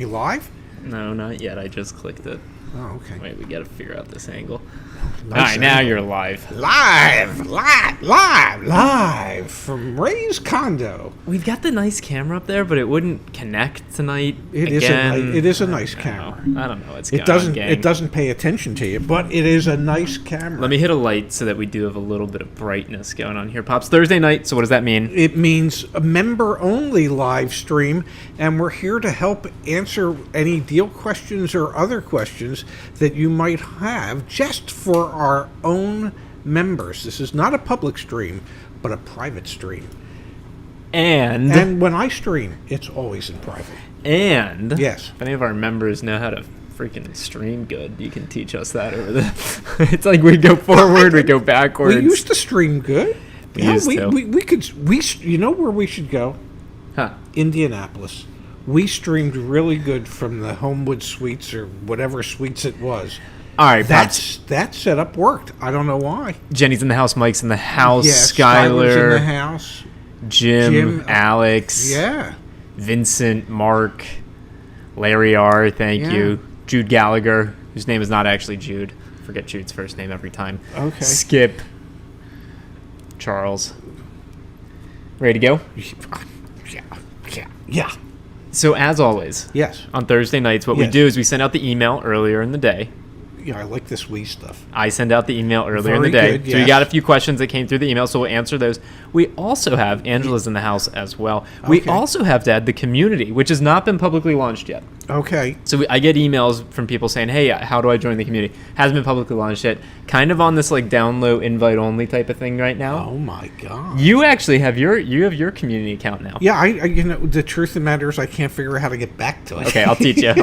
You live? No, not yet. I just clicked it. Oh, okay. Wait, we gotta figure out this angle. Nice All right, now angle. you're live. Live from Ray's condo. We've got the nice camera up there, but it wouldn't connect tonight. It is a nice camera. I don't know what's going on, gang. It doesn't pay attention to you, but it is a nice camera. Let me hit a light so that we do have a little bit of brightness going on here. Pops, Thursday night, so what does that mean? It means a member-only live stream, and we're here to help answer any deal questions or other questions that you might have just for our own members. This is not a public stream, but a private stream. And when I stream, it's always in private. And yes, if any of our members know how to freaking stream good, you can teach us that over the it's like we go forward, we go backwards. We used to stream good. We could you know where we should go? Huh. Indianapolis. We streamed really good from the Homewood Suites or whatever suites it was. All right, that setup worked. I don't know why. Jenny's in the house, Mike's in the house, yes, Skylar's in the house, Jim, Alex, yeah, Vincent, Mark, Larry R. Thank you, Jude Gallagher, whose name is not actually Jude. Forget Jude's first name every time. Okay. Skip, Charles. Ready to go? Yeah. So as always, yes, on Thursday nights, what we do is we send out the email earlier in the day. Yeah, I like this Wii stuff. I send out the email earlier in Very the day. good, So you got a few questions that came through the email, so we'll answer those. We also have Angela's in the house as well. We also have to add the community, which has not been publicly launched yet. Okay. So I get emails from people saying, hey, how do I join the community? Hasn't been publicly launched yet. Kind of on this like down low invite only type of thing right now. Oh my God. You actually have your community account now. Yeah, I the truth of the matter is I can't figure out how to get back to it. Okay, I'll teach you.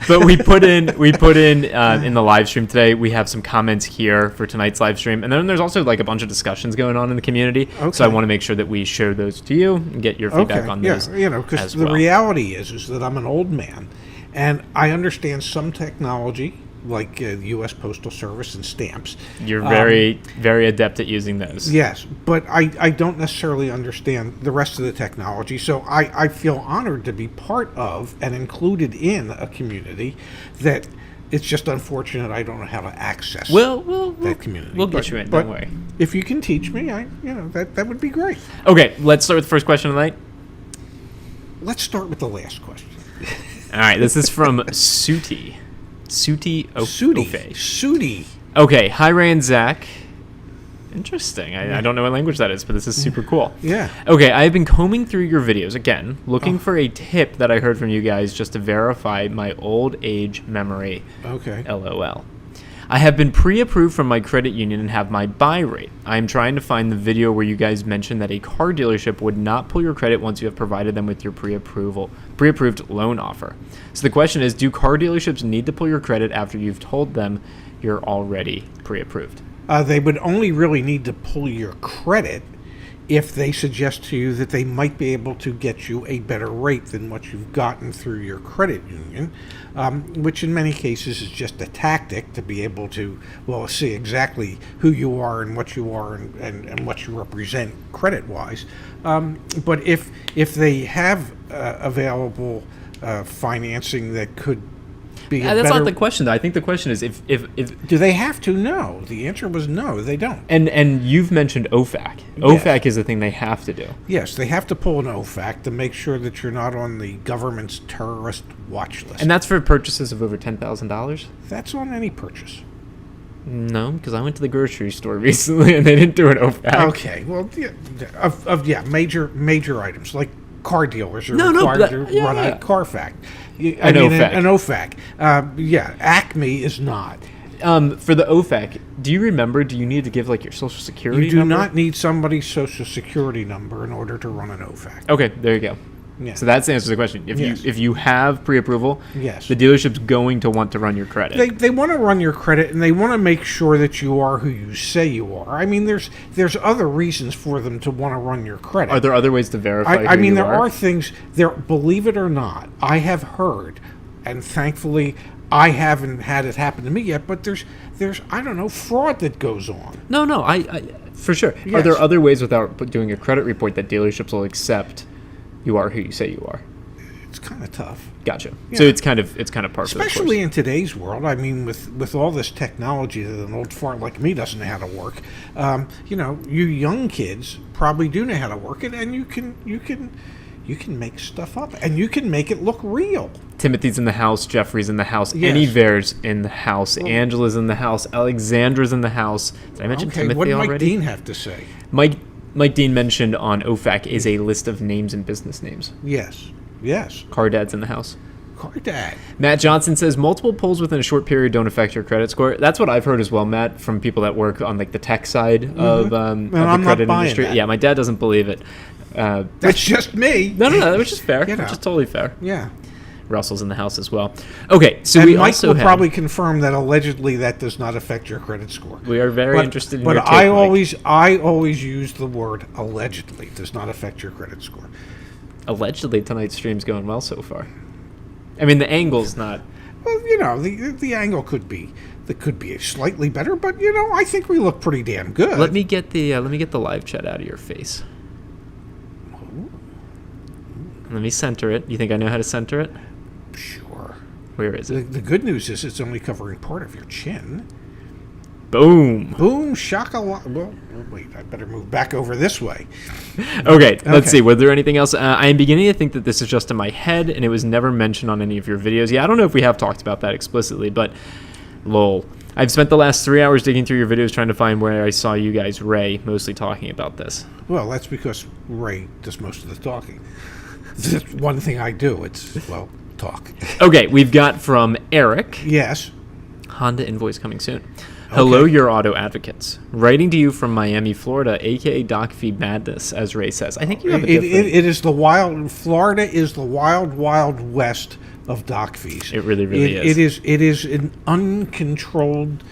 But we put in the live stream today, we have some comments here for tonight's live stream. And then there's also like a bunch of discussions going on in the community. Okay. So I want to make sure that we share those to you and get your feedback on those. Yeah, because the reality is that I'm an old man and I understand some technology like U.S. Postal Service and stamps. You're very, very adept at using those. Yes, but I don't necessarily understand the rest of the technology. So I feel honored to be part of and included in a community that it's just unfortunate I don't know how to access that community. We'll get you in, don't worry. If you can teach me, that would be great. Okay, let's start with the first question of the night. Let's start with the last question. All right, this is from Suti. Suti. Okay, hi Ray and Zach. Interesting. I don't know what language that is, but this is super cool. Yeah. Okay, I have been combing through your videos again, looking for a tip that I heard from you guys just to verify my old age memory. Okay. LOL. I have been pre-approved from my credit union and have my buy rate. I am trying to find the video where you guys mentioned that a car dealership would not pull your credit once you have provided them with your pre-approved loan offer. So the question is, do car dealerships need to pull your credit after you've told them you're already pre-approved? They would only really need to pull your credit if they suggest to you that they might be able to get you a better rate than what you've gotten through your credit union, which in many cases is just a tactic to be able to, see exactly who you are and what you are and what you represent credit-wise. But if they have available financing that could be that's not the question, though. I think the question is if do they have to? No. The answer was no, they don't. And you've mentioned OFAC. OFAC is the thing they have to do. Yes, they have to pull an OFAC to make sure that you're not on the government's terrorist watch list. And that's for purchases of over $10,000? That's on any purchase. No, because I went to the grocery store recently and they didn't do an OFAC. Okay, well, major items like car dealers are required to run a Carfax. An OFAC. Acme is not. For the OFAC, do you need to give like your social security number? You do not need somebody's social security number in order to run an OFAC. Okay, there you go. Yeah. So that's the answer to the question. If you have pre-approval, yes, the dealership's going to want to run your credit. They want to run your credit, and they want to make sure that you are who you say you are. I mean, there's other reasons for them to want to run your credit. Are there other ways to verify? There are things there. Believe it or not, I have heard, and thankfully I haven't had it happen to me yet. But there's fraud that goes on. No, I for sure. Yes. Are there other ways without doing a credit report that dealerships will accept? You are who you say you are. it's kind of tough. Gotcha. Yeah. So it's kind of part of the Especially course. in today's world. I mean, with all this technology that an old fart like me doesn't know how to work. You young kids probably do know how to work it, and you can make stuff up, and you can make it look real. Timothy's in the house. Jeffrey's in the house. Yes. Annie Vere's in the house. Angela's in the house. Alexandra's in the house. Did I mention Timothy what did already? Mike Dean have to say? Mike Dean mentioned on OFAC is a list of names and business names. Yes. Car Dad's in the house. Car Dad. Matt Johnson says multiple pulls within a short period don't affect your credit score. That's what I've heard as well, Matt, from people that work on like the tech side of the I'm credit not buying industry. that. Yeah, my dad doesn't believe it. That's just me. No, which is fair. You know. Which is totally fair. Yeah. Russell's in the house as well. Okay, so And we Mike also will have, probably confirm that allegedly that does not affect your credit score. we are very interested in but your take, I Mike. always use the word allegedly does not affect your credit score. Allegedly, tonight's stream's going well so far. I mean, the angle's not. Well, the angle could be slightly better, but I think we look pretty damn good. Let me get the live chat out of your face. Let me center it. You think I know how to center it? Sure. Where is it? The good news is it's only covering part of your chin. Boom. Boom, shaka. Well, wait, I better move back over this way. Okay, let's see. Was there anything else? I am beginning to think that this is just in my head, and it was never mentioned on any of your videos. Yeah, I don't know if we have talked about that explicitly, but lol. I've spent the last 3 hours digging through your videos trying to find where I saw you guys, Ray, mostly talking about this. Well, that's because Ray does most of the talking. That's one thing I do. It's, talk. Okay, we've got from Eric. Yes. Honda invoice coming soon. Hello, your auto advocates. Writing to you from Miami, Florida, aka Doc Feed Madness, as Ray says. I think you have a different... It is the wild... Florida is the wild, wild west of doc fees. It really, really is. It is an uncontrolled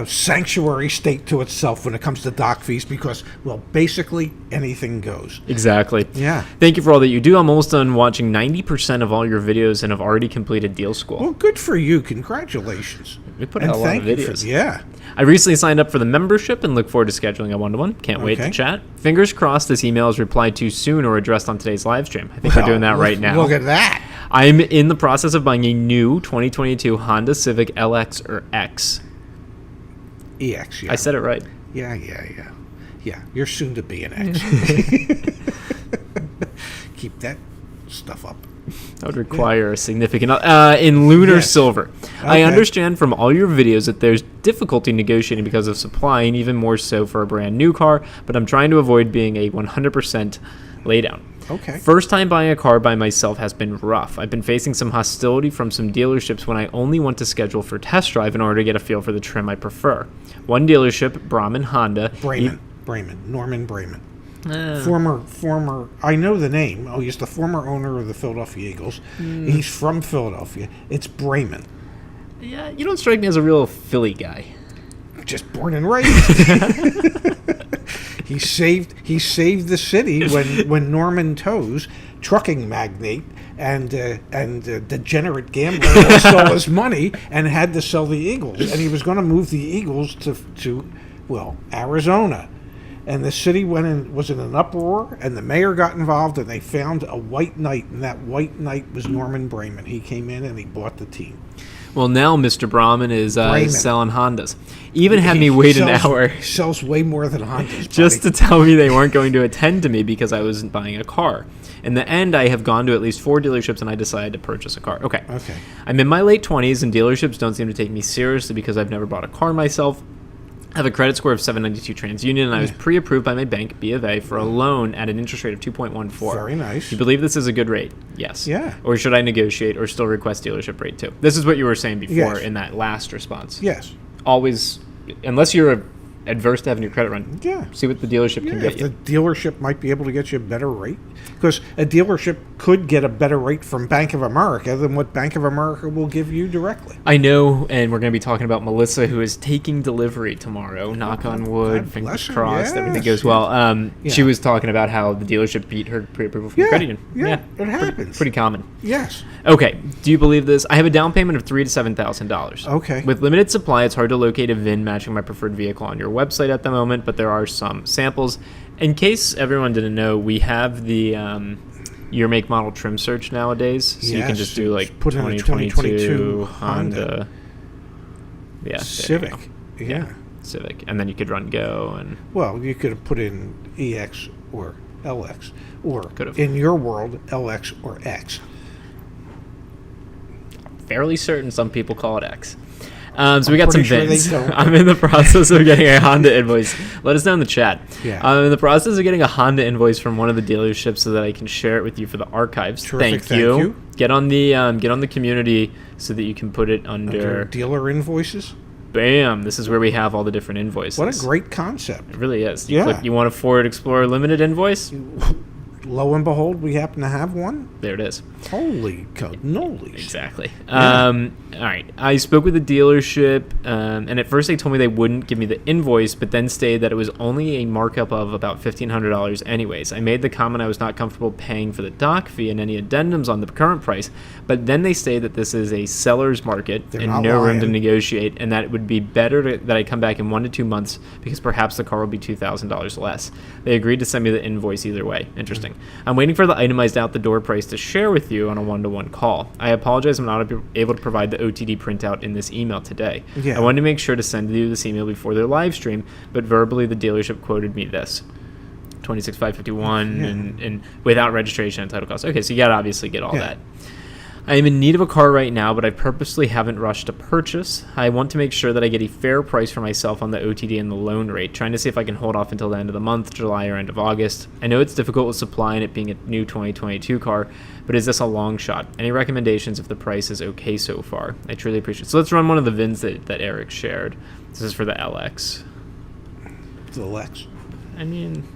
sanctuary state to itself when it comes to doc fees because, basically anything goes. Exactly. Yeah. Thank you for all that you do. I'm almost done watching 90% of all your videos and have already completed Deal School. Well, good for you. Congratulations. We put out a lot of videos. Yeah. I recently signed up for the membership and look forward to scheduling a one-to-one. Can't wait to chat. Fingers crossed this email is replied to soon or addressed on today's live stream. I think we're doing that right now. Look at that. I'm in the process of buying a new 2022 Honda Civic LX or X. EX, yeah. I said it right. Yeah. Yeah, you're soon to be an X. Keep that stuff up. That would require a significant... in Lunar Silver. I understand from all your videos that there's difficulty negotiating because of supply, and even more so for a brand new car, but I'm trying to avoid being a 100% laydown. Okay. First time buying a car by myself has been rough. I've been facing some hostility from some dealerships when I only want to schedule for test drive in order to get a feel for the trim I prefer. One dealership, Brahman Honda... Norman Brayman. Former, I know the name. Oh, he's the former owner of the Philadelphia Eagles. He's from Philadelphia. It's Brayman. Yeah, you don't strike me as a real Philly guy. Just born and raised. He saved the city when Norman Toews, trucking magnate and degenerate gambler, stole his money and had to sell the Eagles, and he was going to move the Eagles to Arizona. And the city was in an uproar, and the mayor got involved, and they found a white knight, and that white knight was Norman Brayman. He came in and he bought the team. Well, now Mr. Brahman is selling Hondas. Even had me wait an hour. He sells way more than Hondas. Just to tell me they weren't going to attend to me because I wasn't buying a car. In the end, I have gone to at least 4 dealerships, and I decided to purchase a car. Okay. I'm in my late 20s, and dealerships don't seem to take me seriously because I've never bought a car myself. I have a credit score of 792 TransUnion, and I was pre-approved by my bank, B of A, for a loan at an interest rate of 2.14. Very nice. You believe this is a good rate? Yes. Yeah. Or should I negotiate or still request dealership rate too? This is what you were saying before in that last response. Yes. Always, unless you're adverse to having your credit run, see what the dealership can get you. If the dealership might be able to get you a better rate, because a dealership could get a better rate from Bank of America than what Bank of America will give you directly. I know, and we're going to be talking about Melissa, who is taking delivery tomorrow. Knock on wood, fingers crossed, everything goes well. She was talking about how the dealership beat her pre-approval from credit union. Yeah, it happens. Pretty common. Yes. Okay, do you believe this? I have a down payment of $3,000 to $7,000. Okay. With limited supply, it's hard to locate a VIN matching my preferred vehicle on your website at the moment, but there are some samples. In case everyone didn't know, we have the your make, model, trim search nowadays. So you can just do like put in a 2022 Honda. Yeah, Civic. Yeah. Civic, and then you could run Go and. Well, you could have put in EX or LX, or Could've. in your world, LX or X. Fairly certain some people call it X. So we got some pretty sure VINs. they don't. I'm in the process of getting a Honda invoice. Let us know in the chat. Yeah. I'm in the process of getting a Honda invoice from one of the dealerships so that I can share it with you for the archives. Terrific, Thank you. thank you. Get on the community so that you can put it under. Dealer invoices. Bam! This is where we have all the different invoices. What a great concept. It really is. Yeah. You want a Ford Explorer Limited invoice? Lo and behold, we happen to have one. There it is. Holy cannolis. Exactly. Yeah. All right. I spoke with the dealership, and at first they told me they wouldn't give me the invoice, but then stated that it was only a markup of about $1,500 anyways. I made the comment I was not comfortable paying for the doc fee and any addendums on the current price, but then they say that this is a seller's market They're and not no room to lying. negotiate, and that it would be better that I come back in 1 to 2 months because perhaps the car will be $2,000 less. They agreed to send me the invoice either way. Interesting. I'm waiting for the itemized out the door price to share with you on a one-to-one call. I apologize I'm not able to provide the OTD printout in this email today. Yeah. I wanted to make sure to send you this email before their live stream, but verbally the dealership quoted me this. 26,551 and without registration and title costs. Okay, so you got to obviously get all that. I am in need of a car right now, but I purposely haven't rushed to purchase. I want to make sure that I get a fair price for myself on the OTD and the loan rate, trying to see if I can hold off until the end of the month, July or end of August. I know it's difficult with supply and it being a new 2022 car, but is this a long shot? Any recommendations if the price is okay so far? I truly appreciate it. So let's run one of the VINs that Eric shared. This is for the LX. The Lex. I mean,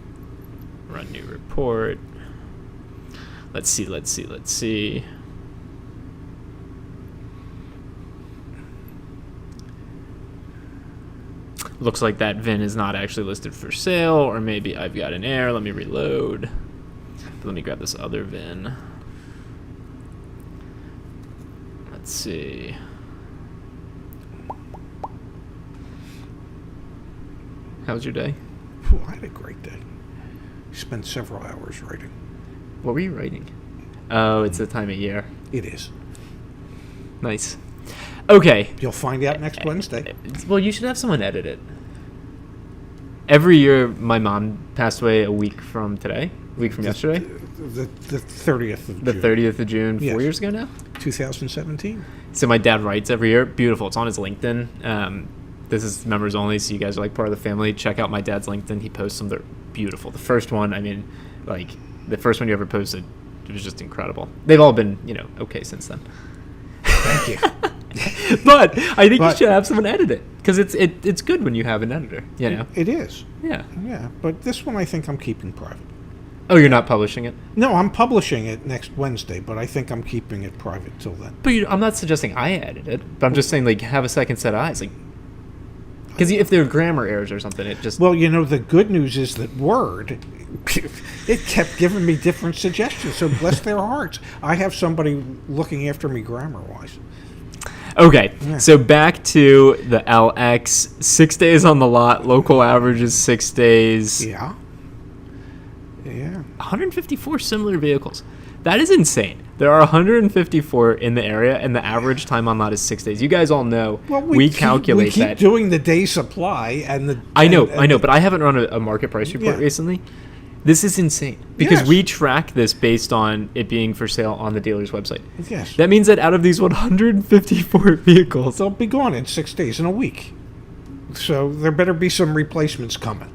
run new report. Let's see. Looks like that VIN is not actually listed for sale, or maybe I've got an error. Let me reload. But let me grab this other VIN. Let's see. How was your day? Whew, I had a great day. Spent several hours writing. What were you writing? Oh, it's the time of year. It is. Nice. Okay. You'll find out next Wednesday. Well, you should have someone edit it. Every year, my mom passed away a week from today. A week from yesterday. The 30th of The June. 30th of June, 4 Yes. years ago now. 2017. So my dad writes every year. Beautiful. It's on his LinkedIn. This is members only, so you guys are like part of the family. Check out my dad's LinkedIn. He posts them. They're beautiful. The first one, I mean, like, the first one you ever posted, it was just incredible. They've all been, okay, since then. Thank you. But I think you should have someone edit it because it's good when you have an editor. It is. Yeah. Yeah, but this one I think I'm keeping private. Oh, you're not publishing it? No, I'm publishing it next Wednesday, but I think I'm keeping it private till then. But I'm not suggesting I edit it, but I'm just saying like have a second set of eyes, like because if there are grammar errors or something, it just Well, the good news is that Word, it kept giving me different suggestions. So bless their hearts, I have somebody looking after me grammar-wise. Okay, Yeah. so back to the LX. 6 days on the lot. Local average is 6 days. Yeah. Yeah. 154 similar vehicles. That is insane. There are 154 in the area, and the average time on lot is 6 days. You guys all know Well, we calculate we keep that. doing the day supply and the. I know, and but I haven't run a market price report Yeah. recently. This is insane because Yes. we track this based on it being for sale on the dealer's website. Yes. That means that out of these 154 vehicles, They'll be gone in 6 days, in a week. So there better be some replacements coming.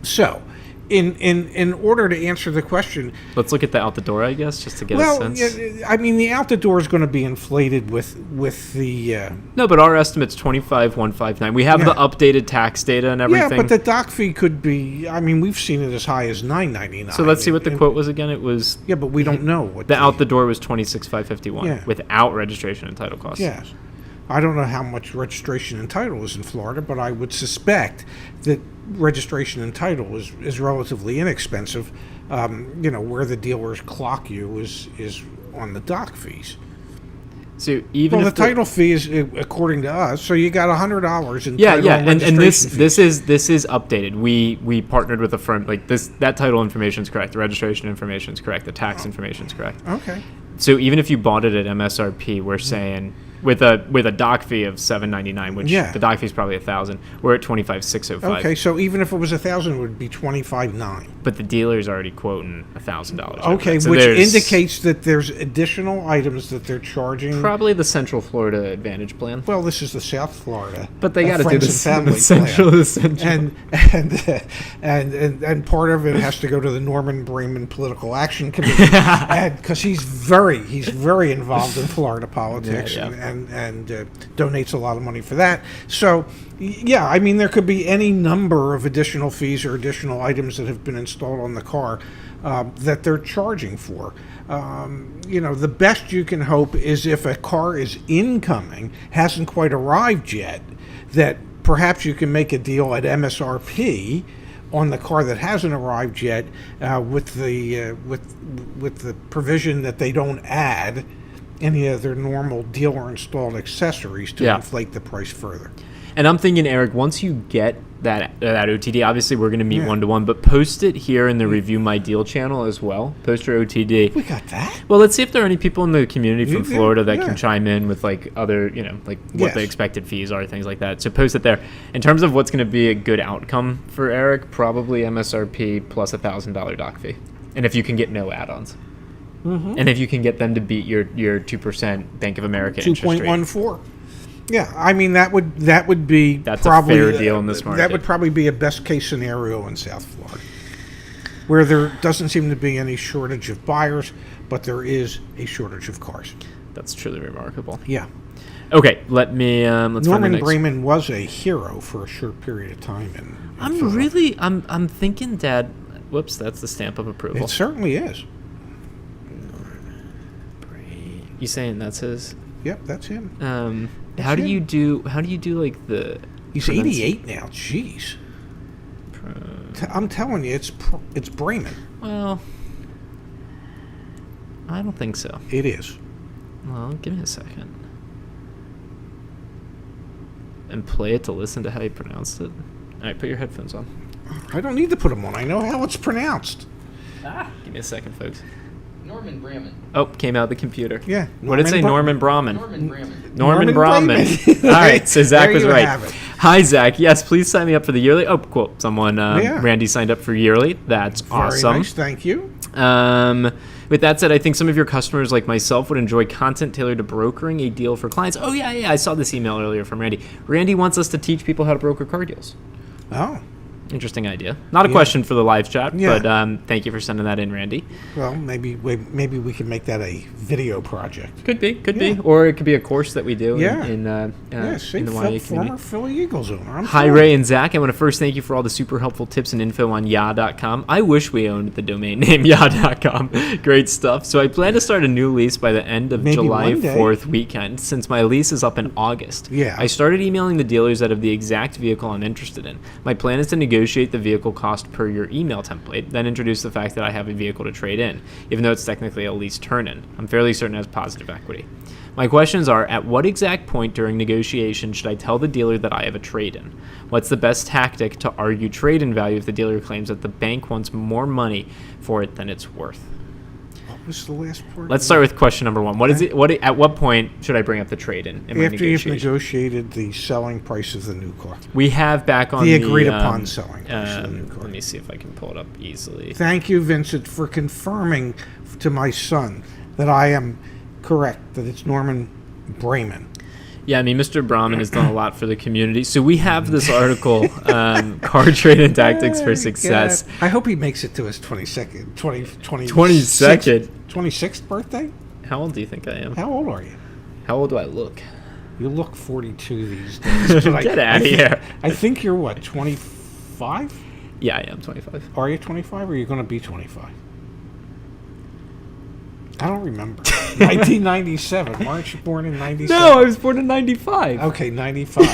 So, in order to answer the question, let's look at the out the door, I guess, just to get a well, sense. yeah, I mean, the out the door is going to be inflated with the. No, but our estimate's 25,159. We have Yeah. the updated tax data and everything. Yeah, but the doc fee could be. I mean, we've seen it as high as $9.99. So let's see what the quote was again. It was Yeah, but we don't know what the out the door was 26,551 Yeah. without registration and title costs. Yes. I don't know how much registration and title is in Florida, but I would suspect that registration and title is relatively inexpensive. Where the dealers clock you is on the doc fees. So even Well, if the title fee is according to us. So you got $100 in yeah, title yeah, and and registration this fees. is updated. We partnered with a firm like this. That title information is correct. The registration information is correct. The tax information is correct. Okay. So even if you bought it at MSRP, we're saying with a doc fee of $799, which Yeah. the doc fee is probably $1,000. We're at $25,605. Okay, so even if it was 1,000, it would be 25,900. But the dealer's already quoting $1,000. Okay, So which there's indicates that there's additional items that they're charging. probably the Central Florida Advantage plan. Well, this is the South Florida, But they got to do friends this and family the Central, plan. the Central. And part of it has to go to the Norman Bremen Political Action Committee, because he's very involved in Florida politics Yeah. and donates a lot of money for that. So, yeah, I mean, there could be any number of additional fees or additional items that have been installed on the car that they're charging for. The best you can hope is if a car is incoming, hasn't quite arrived yet, that perhaps you can make a deal at MSRP on the car that hasn't arrived yet, with the provision that they don't add any of their normal dealer installed accessories to Yeah. inflate the price further. And I'm thinking, Eric, once you get that OTD, obviously we're going to meet Yeah. one-to-one, but post it here in the Review My Deal channel as well. Post your OTD. We got that. Well, let's see if there are any people in the community from Yeah, Florida that yeah. can chime in with like other, like what the Yes. expected fees are, things like that. So post it there. In terms of what's going to be a good outcome for Eric, probably MSRP plus $1,000 doc fee. And if you can get no add-ons. Mm-hmm. And if you can get them to beat your 2% Bank of America interest rate. 2.14. Yeah, I mean that would be That's probably a fair deal in this market. That would probably be a best case scenario in South Florida, where there doesn't seem to be any shortage of buyers, but there is a shortage of cars. That's truly remarkable. Yeah, Okay, let's find the Norman next. Bremen was a hero for a short period of time, I'm thinking, Dad. Whoops, that's the stamp of approval. it certainly is. You saying that's his? Yep, that's him. How do him. you do like the? He's 88 now. Jeez, I'm telling you, it's Bremen. Well, I don't think so. It is. Well, give me a second. And play it to listen to how you pronounced it. All right, put your headphones on. I don't need to put them on. I know how it's pronounced. Give me a second, folks. Norman Bremen. Oh, came out the computer. Yeah. What did it say? Norman Brahman. Norman Bremen. Norman Brahman. Bremen. All right, so Zach There was you right. have it. Hi, Zach. Yes, please sign me up for the yearly. Oh, cool. Someone, Yeah. Randy signed up for yearly. That's Very awesome. nice. Thank you. With that said, I think some of your customers, like myself, would enjoy content tailored to brokering a deal for clients. Oh, yeah. I saw this email earlier from Randy. Randy wants us to teach people how to broker car deals. Oh. Interesting idea. Not a question for the live chat, Yeah. but thank you for sending that in, Randy. Well, maybe we can make that a video project. Could be, Yeah. or it could be a course that we do Yeah. in the YA Former community. Philly Eagles owner. I'm Hi, sorry. Ray and Zach. I want to first thank you for all the super helpful tips and info on ya.com. I wish we owned the domain name ya.com. Great stuff. So I plan to start a new lease by the end of Maybe July one day. 4th weekend, since my lease is up in August. Yeah. I started emailing the dealers that have the exact vehicle I'm interested in. My plan is to negotiate the vehicle cost per your email template, then introduce the fact that I have a vehicle to trade in, even though it's technically a lease turn-in. I'm fairly certain it has positive equity. My questions are, at what exact point during negotiation should I tell the dealer that I have a trade-in? What's the best tactic to argue trade-in value if the dealer claims that the bank wants more money for it than it's worth? What was the last part? Let's start with question number one. At what point should I bring up the trade-in in my After you've negotiation? negotiated the selling price of the new car. We have back on The agreed upon selling price of the new car. Let me see if I can pull it up easily. Thank you, Vincent, for confirming to my son that I am correct, that it's Norman Bremen. Yeah, I mean, Mr. Brahman has done a lot for the community. So we have this article, Car Trade-In Tactics for Success. I hope he makes it to his 22nd, 26th birthday? How old do you think I am? How old are you? How old do I look? You look 42 these days. But Get outta here. I think you're what, 25? Yeah, I am 25. Are you 25 or are you going to be 25? I don't remember. 1997. Weren't you born in 97? No, I was born in 95. Okay, 95.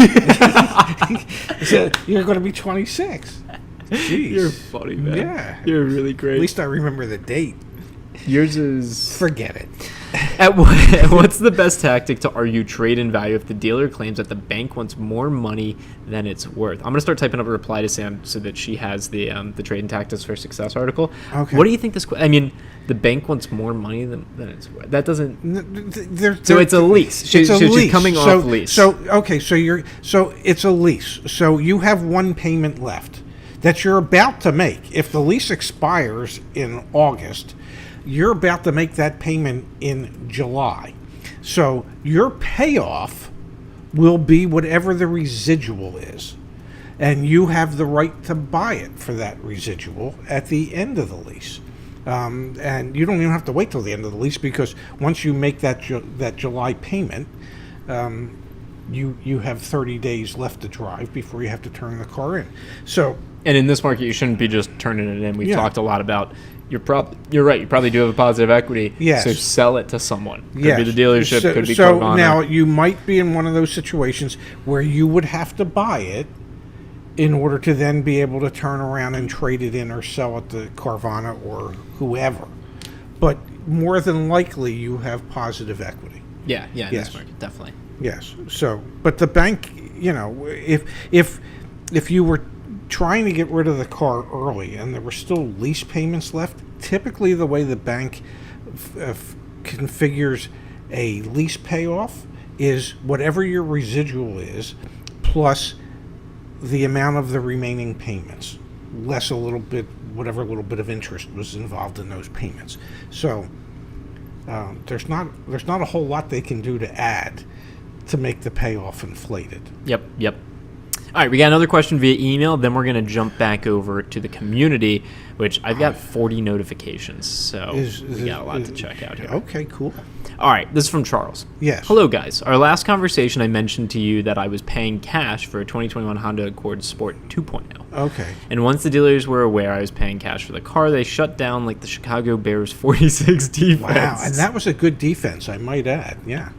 So you're going to be 26. Jeez. You're funny, man. Yeah. You're really great. At least I remember the date. Yours is... Forget it. What's the best tactic to argue trade-in value if the dealer claims that the bank wants more money than it's worth? I'm going to start typing up a reply to Sam so that she has the trade-in tactics for success article. Okay. What do you think this? I mean, the bank wants more money than it's worth. That doesn't. So it's a lease. It's a lease. She's coming off lease. So it's a lease. So you have one payment left that you're about to make. If the lease expires in August, you're about to make that payment in July. So your payoff will be whatever the residual is. And you have the right to buy it for that residual at the end of the lease. And you don't even have to wait till the end of the lease, because once you make that July payment, you have 30 days left to drive before you have to turn the car in. So, and in this market, you shouldn't be just turning it in. We've Yeah. talked a lot about you're right. You probably do have a positive equity. Yes. So sell it to someone. Could yes. be the dealership. So, could be so Carvana. now you might be in one of those situations where you would have to buy it in order to then be able to turn around and trade it in or sell it to Carvana or whoever. But more than likely, you have positive equity. Yeah. In Yes. this market, definitely. Yes. So, but the bank, if you were trying to get rid of the car early and there were still lease payments left, typically the way the bank configures a lease payoff is whatever your residual is plus the amount of the remaining payments, less a little bit, whatever little bit of interest was involved in those payments. So there's not a whole lot they can do to add to make the payoff inflated. Yep. All right, we got another question via email. Then we're going to jump back over to the community, which I've got 40 notifications, so we got a lot to check out here. Okay, cool. All right, this is from Charles. Yes. Hello, guys. Our last conversation, I mentioned to you that I was paying cash for a 2021 Honda Accord Sport 2.0. Okay. And once the dealers were aware I was paying cash for the car, they shut down like the Chicago Bears 46 defense. Wow, and that was a good defense, I might add. Yeah.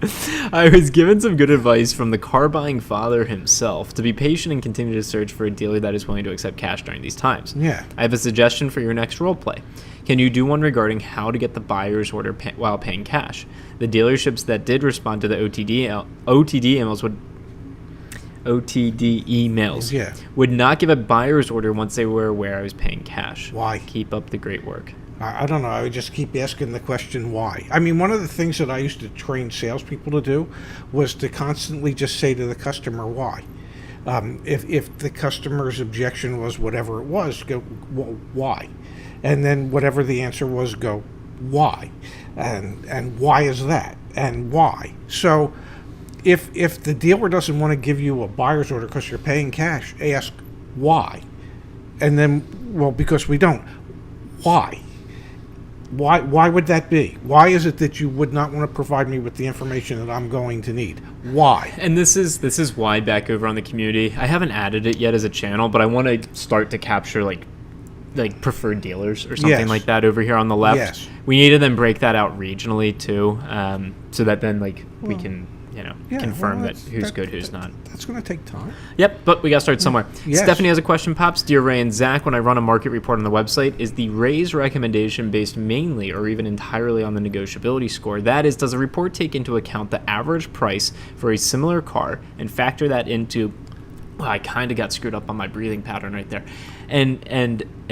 I was given some good advice from the car-buying father himself to be patient and continue to search for a dealer that is willing to accept cash during these times. Yeah. I have a suggestion for your next role play. Can you do one regarding how to get the buyer's order while paying cash? The dealerships that did respond to the OTD emails Yeah. would not give a buyer's order once they were aware I was paying cash. Why? Keep up the great work. I don't know. I would just keep asking the question why. I mean, one of the things that I used to train salespeople to do was to constantly just say to the customer why. If the customer's objection was whatever it was, go, well, why? And then whatever the answer was, go, why? And why is that? And why? So if the dealer doesn't want to give you a buyer's order because you're paying cash, ask why. And then, well, because we don't. Why? Why would that be? Why is it that you would not want to provide me with the information that I'm going to need? Why? And this is why back over on the community, I haven't added it yet as a channel, but I want to start to capture like preferred dealers or something Yes. like that over here on the left. Yes. We need to then break that out regionally too, so that then we can confirm well, who's good, who's not. That's going to take time. Yep, but we got to start somewhere. Yes. Stephanie has a question, Pops. Dear Ray and Zach, when I run a market report on the website, is the raise recommendation based mainly or even entirely on the negotiability score? That is, does the report take into account the average price for a similar car and factor that into... Well, I kind of got screwed up on my breathing pattern right there. And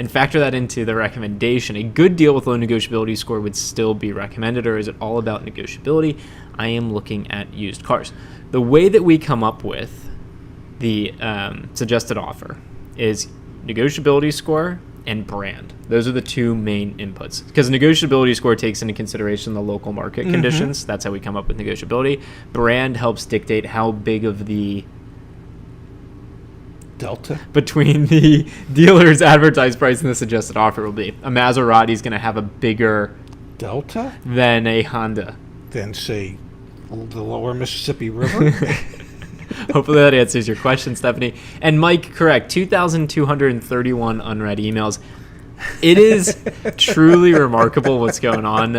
factor that into the recommendation. A good deal with low negotiability score would still be recommended, or is it all about negotiability? I am looking at used cars. The way that we come up with the suggested offer is negotiability score and brand. Those are the two main inputs, because negotiability score takes into consideration the local market conditions. That's how we come up with negotiability. Brand helps dictate how big of the Delta? between the dealer's advertised price and the suggested offer will be. A Maserati is going to have a bigger Delta? than a Honda. Than, say, the lower Mississippi River? Hopefully that answers your question, Stephanie. And Mike, correct, 2,231 unread emails. It is truly remarkable what's going on.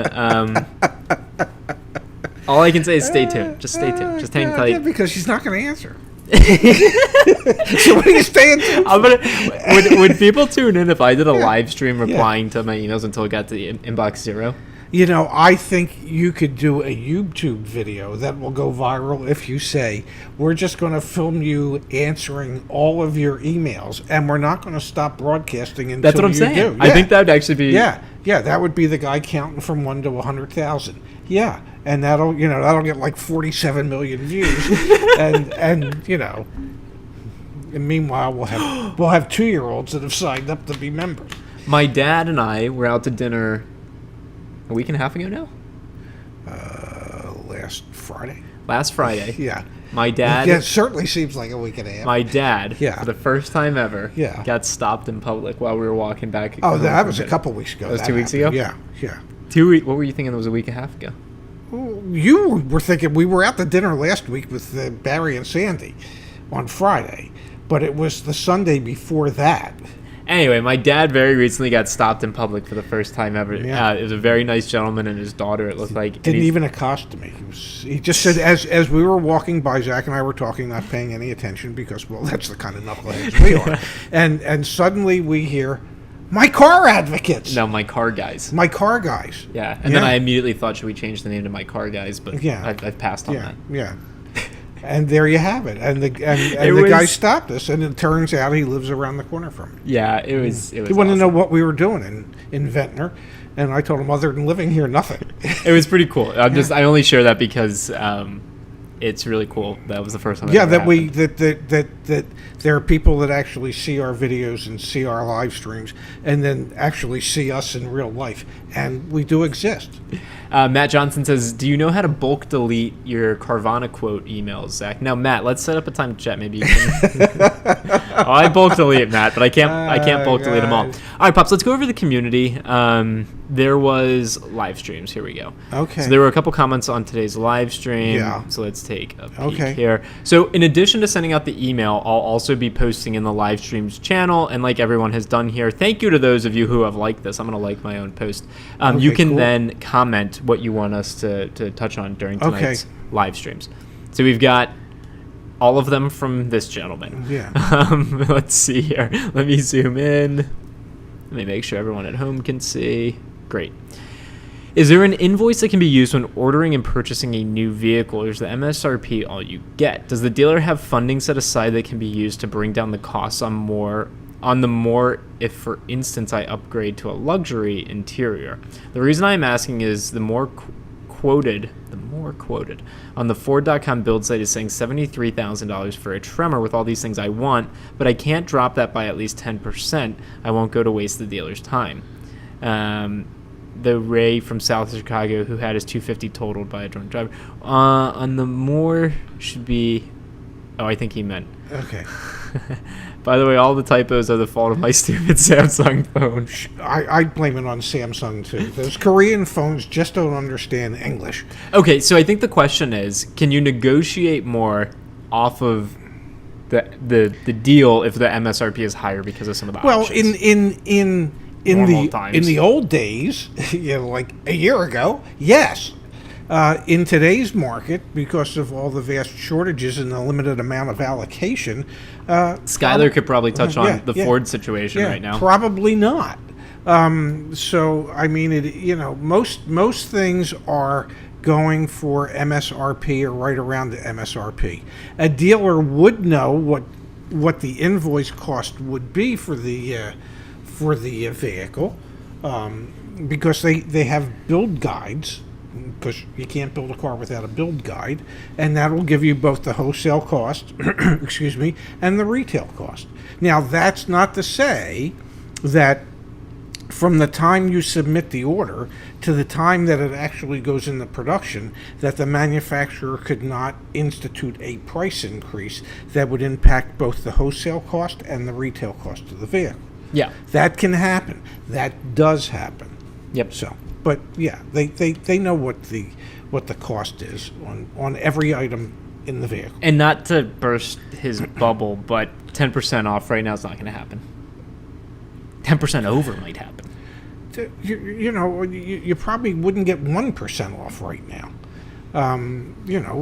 All I can say is stay tuned. Just stay tuned. Just hang tight. Yeah, because she's not going to answer. So what are you staying to? Would people tune in if I did a live stream replying to my emails until it got to inbox 0? I think you could do a YouTube video that will go viral if you say, we're just going to film you answering all of your emails, and we're not going to stop broadcasting until That's what I'm you saying. do. I think that would actually be... Yeah, that would be the guy counting from 1 to 100,000. Yeah, and that'll get like 47 million views, and and meanwhile we'll have 2-year-olds that have signed up to be members. My dad and I were out to dinner a week and a half ago now? Last Friday. Yeah. Yeah. My dad... Yeah, it certainly seems like a week and a half. My dad, Yeah. for the first time ever, Yeah. got stopped in public while we were walking back. Oh, home that from was a dinner. couple weeks ago. That was that 2 weeks happened. ago? Yeah. 2 weeks. What were you thinking that was a week and a half ago? You were thinking we were out to dinner last week with Barry and Sandy on Friday, but it was the Sunday before that. Anyway, my dad very recently got stopped in public for the first time ever. Yeah. It was a very nice gentleman and his daughter, it looked like. And Didn't he- even accost me. He just said, as we were walking by, Zach and I were talking, not paying any attention because, well, that's the kind of knuckleheads we are. And suddenly we hear, my car advocates. No, my car guys. My car guys. Yeah, and then I immediately thought, should we change the name to my car guys? But Yeah. I've passed on Yeah, that. yeah. And there you have it. And the was- guy stopped us, and it turns out he lives around the corner from me. Yeah, it was He wanted to awesome. know what we were doing in Ventnor, and I told him, other than living here, nothing. It was pretty cool. I only share that because it's really cool. That was the first time. Yeah, that that there are people that actually see our videos and see our live streams, and then actually see us in real life, and we do exist. Matt Johnson says, "Do you know how to bulk delete your Carvana quote emails, Zach?" Now, Matt, let's set up a time to chat. Maybe you can. I bulk delete, Matt, but I can't bulk delete them all. God. All right, pops. Let's go over the community. There was live streams. Here we go. Okay. So there were a couple comments on today's live stream. Yeah. So let's take a peek Okay. here. So in addition to sending out the email, I'll also be posting in the live streams channel, and like everyone has done here, thank you to those of you who have liked this. I'm gonna like my own post. You Okay, can cool. then comment what you want us to touch on during Okay. tonight's live streams. So we've got all of them from this gentleman. Yeah. Let's see here. Let me zoom in. Let me make sure everyone at home can see. Great. Is there an invoice that can be used when ordering and purchasing a new vehicle, or is the MSRP all you get? Does the dealer have funding set aside that can be used to bring down the costs on the more if, for instance, I upgrade to a luxury interior? The reason I'm asking is the more quoted on the Ford.com build site is saying $73,000 for a Tremor with all these things I want, but I can't drop that by at least 10%. I won't go to waste the dealer's time. The Ray from South Chicago who had his 250 totaled by a drunk driver. On the more should be... Oh, I think he meant... Okay. By the way, all the typos are the fault of my stupid Samsung phone. I blame it on Samsung, too. Those Korean phones just don't understand English. Okay, so I think the question is, can you negotiate more off of the deal if the MSRP is higher because of some of the Well, options? in Normal times. the old days, like a year ago, yes. In today's market, because of all the vast shortages and the limited amount of allocation, Skylar could probably touch on yeah, the yeah. Ford situation right now. Probably not. So I mean, most things are going for MSRP or right around the MSRP. A dealer would know what the invoice cost would be for the vehicle, because they have build guides, because you can't build a car without a build guide, and that will give you both the wholesale cost, excuse me, and the retail cost. Now, that's not to say that from the time you submit the order to the time that it actually goes into production, that the manufacturer could not institute a price increase that would impact both the wholesale cost and the retail cost of the vehicle. Yeah. That can happen. That does happen. Yep. So, but yeah, they know what the cost is on every item in the vehicle. And not to burst his bubble, but 10% off right now is not going to happen. 10% over might happen. You probably wouldn't get 1% off right now.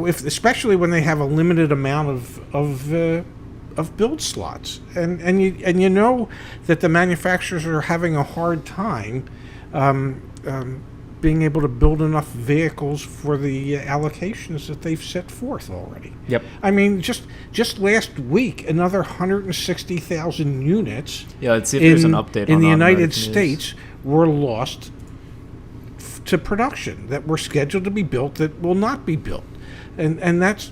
Especially when they have a limited amount of build slots, and you know that the manufacturers are having a hard time being able to build enough vehicles for the allocations that they've set forth already. Yep. I mean, just last week, another 160,000 units. Yeah, let's see if there's an update in on the United automotive news. States were lost to production, that were scheduled to be built that will not be built, and that's,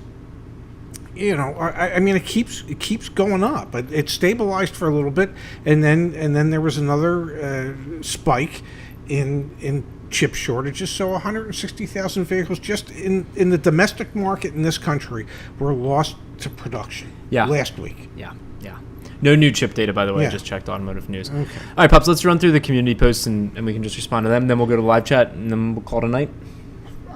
you know, I mean, it keeps going up. It stabilized for a little bit, and then there was another spike in chip shortages. So 160,000 vehicles just in the domestic market in this country were lost to production. Yeah. Last week. Yeah. No new chip data, by the way. Yeah. I just checked automotive news. Okay. All right, Pops, let's run through the community posts, and we can just respond to them. Then we'll go to live chat, and then we'll call it a night.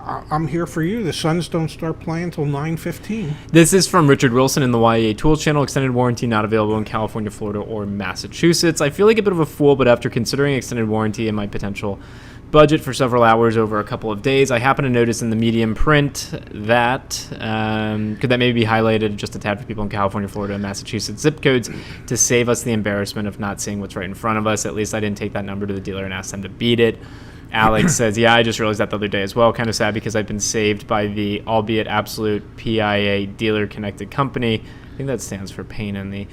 I'm here for you. The Suns don't start playing until 9:15. This is from Richard Wilson in the YA Tools channel. Extended warranty not available in California, Florida, or Massachusetts. I feel like a bit of a fool, but after considering extended warranty and my potential budget for several hours over a couple of days, I happen to notice in the medium print that could that maybe be highlighted just a tad for people in California, Florida, and Massachusetts zip codes to save us the embarrassment of not seeing what's right in front of us. At least I didn't take that number to the dealer and ask them to beat it. Alex says, yeah, I just realized that the other day as well. Kind of sad because I've been saved by the albeit absolute PIA dealer connected company. I think that stands for pain in the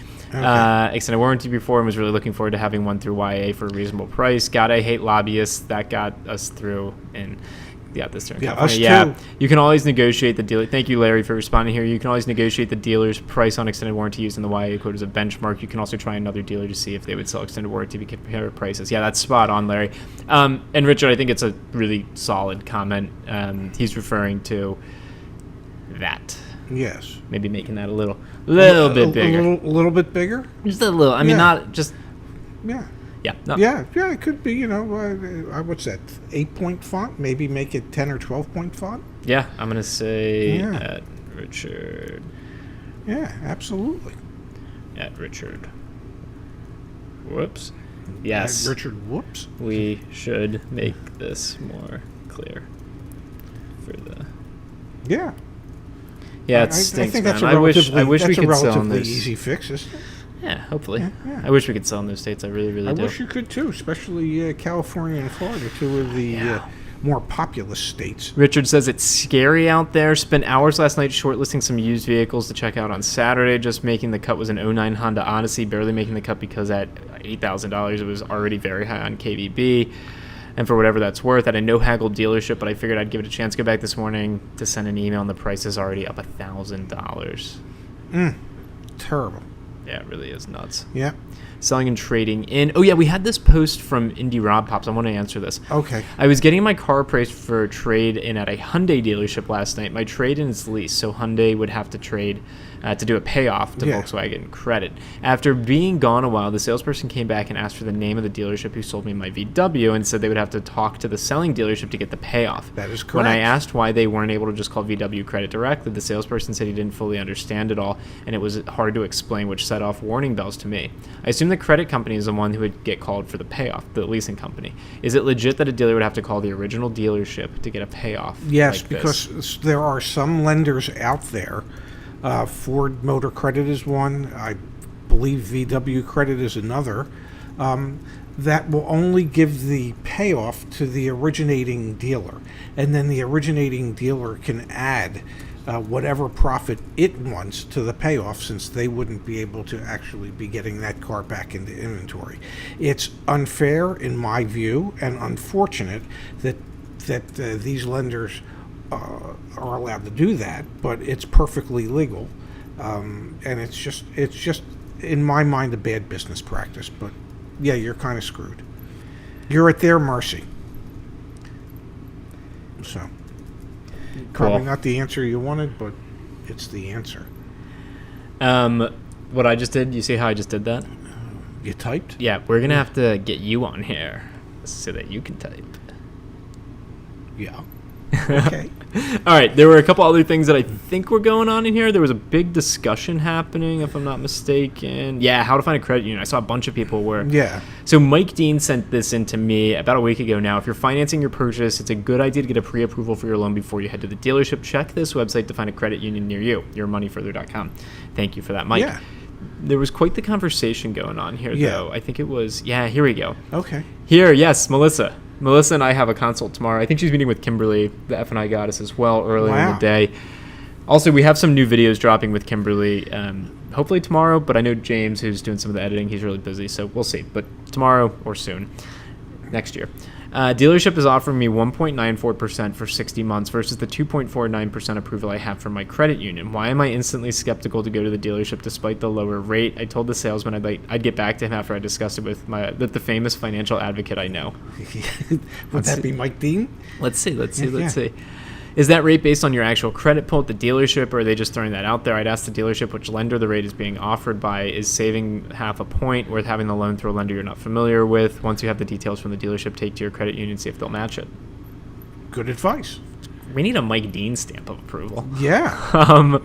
extended warranty before, and was really looking forward to having one through YA for a reasonable price. God, I hate lobbyists. That got us through in this turn. Yeah, us Yeah, too. you can always negotiate the dealer. Thank you, Larry, for responding here. You can always negotiate the dealer's price on extended warranty using the YA code as a benchmark. You can also try another dealer to see if they would sell extended warranty to compare prices. Yeah, that's spot on, Larry. And Richard, I think it's a really solid comment. He's referring to that. Yes. Maybe making that a little bit bigger. A little bit bigger. Just a little. I mean, Yeah. not just. Yeah. Yeah. No. Yeah, it could be, you know, what's that, 8-point font? Maybe make it 10 or 12-point font? Yeah, I'm going to say Yeah. at Richard. Yeah, absolutely. At Richard. Whoops. Yes. Richard, whoops. We should make this more clear for the. Yeah. Yeah, it I stinks, think man. that's a I wish relatively, we could sell in relatively those. easy fix, isn't it? Yeah, hopefully. Yeah. I wish we could sell in those states. I really, really I do. wish you could too, especially California and Florida, two of the more populous states. Richard says it's scary out there. Spent hours last night shortlisting some used vehicles to check out on Saturday. Just making the cut was an 09 Honda Odyssey. Barely making the cut because at $8,000 it was already very high on KBB. And for whatever that's worth, at a no-haggle dealership, but I figured I'd give it a chance. Go back this morning to send an email, and the price is already up $1,000. Terrible. Yeah, it really is nuts. Yeah. Selling and trading in. Oh, yeah, we had this post from Indie Rob Pops. I want to answer this. Okay. I was getting my car appraised for a trade-in at a Hyundai dealership last night. My trade-in is Lease, so Hyundai would have to trade to do a payoff to Yeah. Volkswagen Credit. After being gone a while, the salesperson came back and asked for the name of the dealership who sold me my VW and said they would have to talk to the selling dealership to get the payoff. That is correct. When I asked why they weren't able to just call VW Credit directly, the salesperson said he didn't fully understand it all, and it was hard to explain, which set off warning bells to me. I assume the credit company is the one who would get called for the payoff, the leasing company. Is it legit that a dealer would have to call the original dealership to get a payoff? Yes, like this? because there are some lenders out there. Ford Motor Credit is one. I believe VW Credit is another. That will only give the payoff to the originating dealer. And then the originating dealer can add whatever profit it wants to the payoff, since they wouldn't be able to actually be getting that car back into inventory. It's unfair, in my view, and unfortunate that these lenders are allowed to do that, but it's perfectly legal, and it's just in my mind a bad business practice. But yeah, you're kind of screwed. You're at their mercy. So probably Cool. not the answer you wanted, but it's the answer. What I just did, you see how I just did that? You typed? Yeah, we're going to have to get you on here so that you can type. Yeah. Okay. All right, there were a couple other things that I think were going on in here. There was a big discussion happening, if I'm not mistaken. Yeah, how to find a credit union. I saw a bunch of people were. Yeah. So Mike Dean sent this in to me about a week ago now. If you're financing your purchase, it's a good idea to get a pre-approval for your loan before you head to the dealership. Check this website to find a credit union near you, yourmoneyfurther.com. Thank you for that, Mike. Yeah. There was quite the conversation going on here, Yeah. though. I think it was, here we go. Okay. Here, yes, Melissa. Melissa and I have a consult tomorrow. I think she's meeting with Kimberly, the F&I goddess, as well, early in the day. Also, we have some new videos dropping with Kimberly, hopefully tomorrow, but I know James, who's doing some of the editing, he's really busy, so we'll see. But tomorrow or soon, next year. Dealership is offering me 1.94% for 60 months versus the 2.49% approval I have from my credit union. Why am I instantly skeptical to go to the dealership despite the lower rate? I told the salesman I'd get back to him after I discussed it with the famous financial advocate I know. Would that be Mike Dean? Let's see. Is that rate based on your actual credit pull at the dealership, or are they just throwing that out there? I'd ask the dealership which lender the rate is being offered by. Is saving half a point worth having the loan through a lender you're not familiar with? Once you have the details from the dealership, take to your credit union, see if they'll match it. Good advice. We need a Mike Dean stamp of approval. Yeah.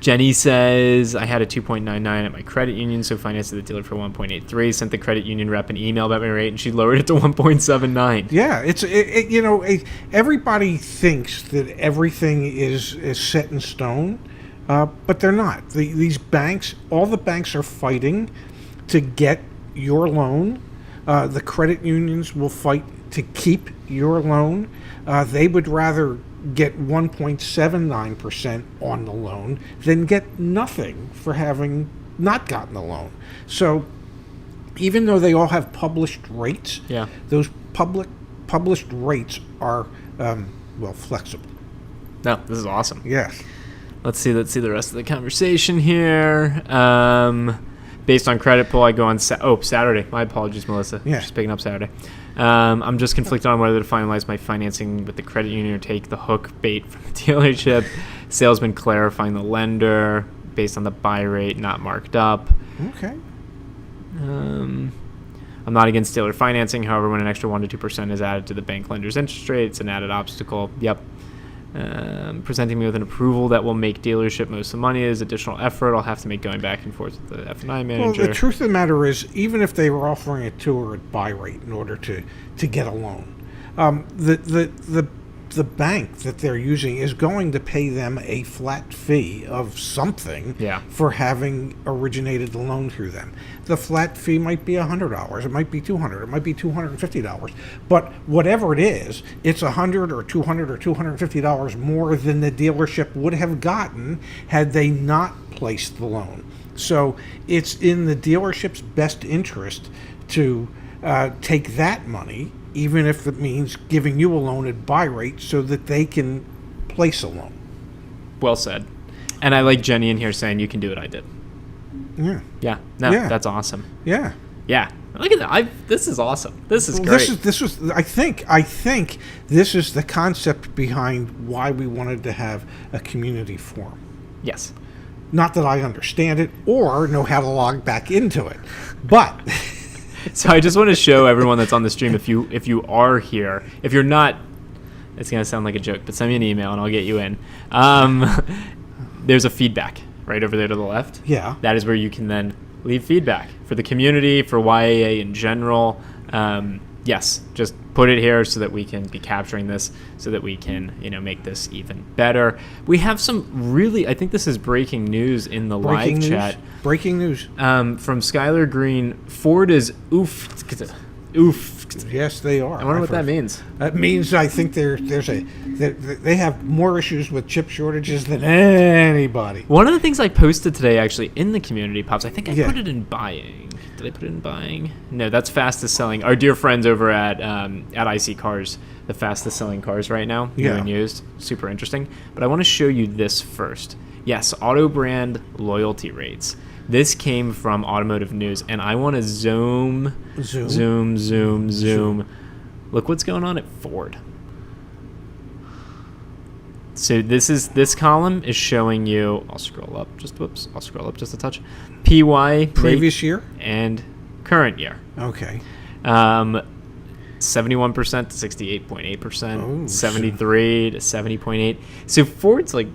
Jenny says, I had a 2.99 at my credit union, so financed the dealer for 1.83. Sent the credit union rep an email about my rate, and she lowered it to 1.79. Yeah, everybody thinks that everything is set in stone, but they're not. These banks, all the banks are fighting to get your loan. The credit unions will fight to keep your loan. They would rather get 1.79% on the loan than get nothing for having not gotten the loan. So even though they all have published rates, those published rates are flexible. No, this is awesome. Yes. Let's see the rest of the conversation here. Based on credit pull, I go on Saturday. My apologies, Melissa. Yeah. Just picking up Saturday. I'm just conflicted on whether to finalize my financing with the credit union or take the hook bait from the dealership. Salesman clarifying the lender based on the buy rate, not marked up. Okay. I'm not against dealer financing. However, when an extra 1 to 2% is added to the bank lender's interest rate, it's an added obstacle. Yep. Presenting me with an approval that will make dealership most of the money is additional effort I'll have to make going back and forth with the F&I manager. Well, the truth of the matter is, even if they were offering it to her at buy rate in order to get a loan, the bank that they're using is going to pay them a flat fee of something for having originated the loan through them. The flat fee might be $100, it might be $200, it might be $250, but whatever it is, it's $100 or $200 or $250 more than the dealership would have gotten had they not placed the loan. So it's in the dealership's best interest to take that money, even if it means giving you a loan at buy rate so that they can place a loan. Well said. And I like Jenny in here saying, you can do what I did. Yeah. Yeah. No, that's awesome. Yeah. Yeah. Look at that. This is awesome. This is great. I think this is the concept behind why we wanted to have a community forum. Yes. Not that I understand it or know how to log back into it, but... So I just want to show everyone that's on the stream, if you are here, if you're not, it's going to sound like a joke, but send me an email and I'll get you in. There's a feedback right over there to the left. Yeah. That is where you can then leave feedback for the community, for YAA in general. Yes, just put it here so that we can be capturing this, so that we can, make this even better. We have some really, I think this is breaking news in the live chat. Breaking news. From Skylar Green, Ford is oof. Yes, they are. I wonder what that means. That means I think they have more issues with chip shortages than anybody. One of the things I posted today, actually, in the community, Pops, I think I put it in buying. Did I put it in buying? No, that's fastest selling. Our dear friends over at IC Cars, the fastest selling cars right now, new and used. Super interesting. But I want to show you this first. Yes, auto brand loyalty rates. This came from Automotive News, and I want to zoom. Look what's going on at Ford. So this column is showing you. I'll scroll up just a touch. PY previous year and current year. Okay. 71% to 68.8%, 73 to 70.8. So Ford's like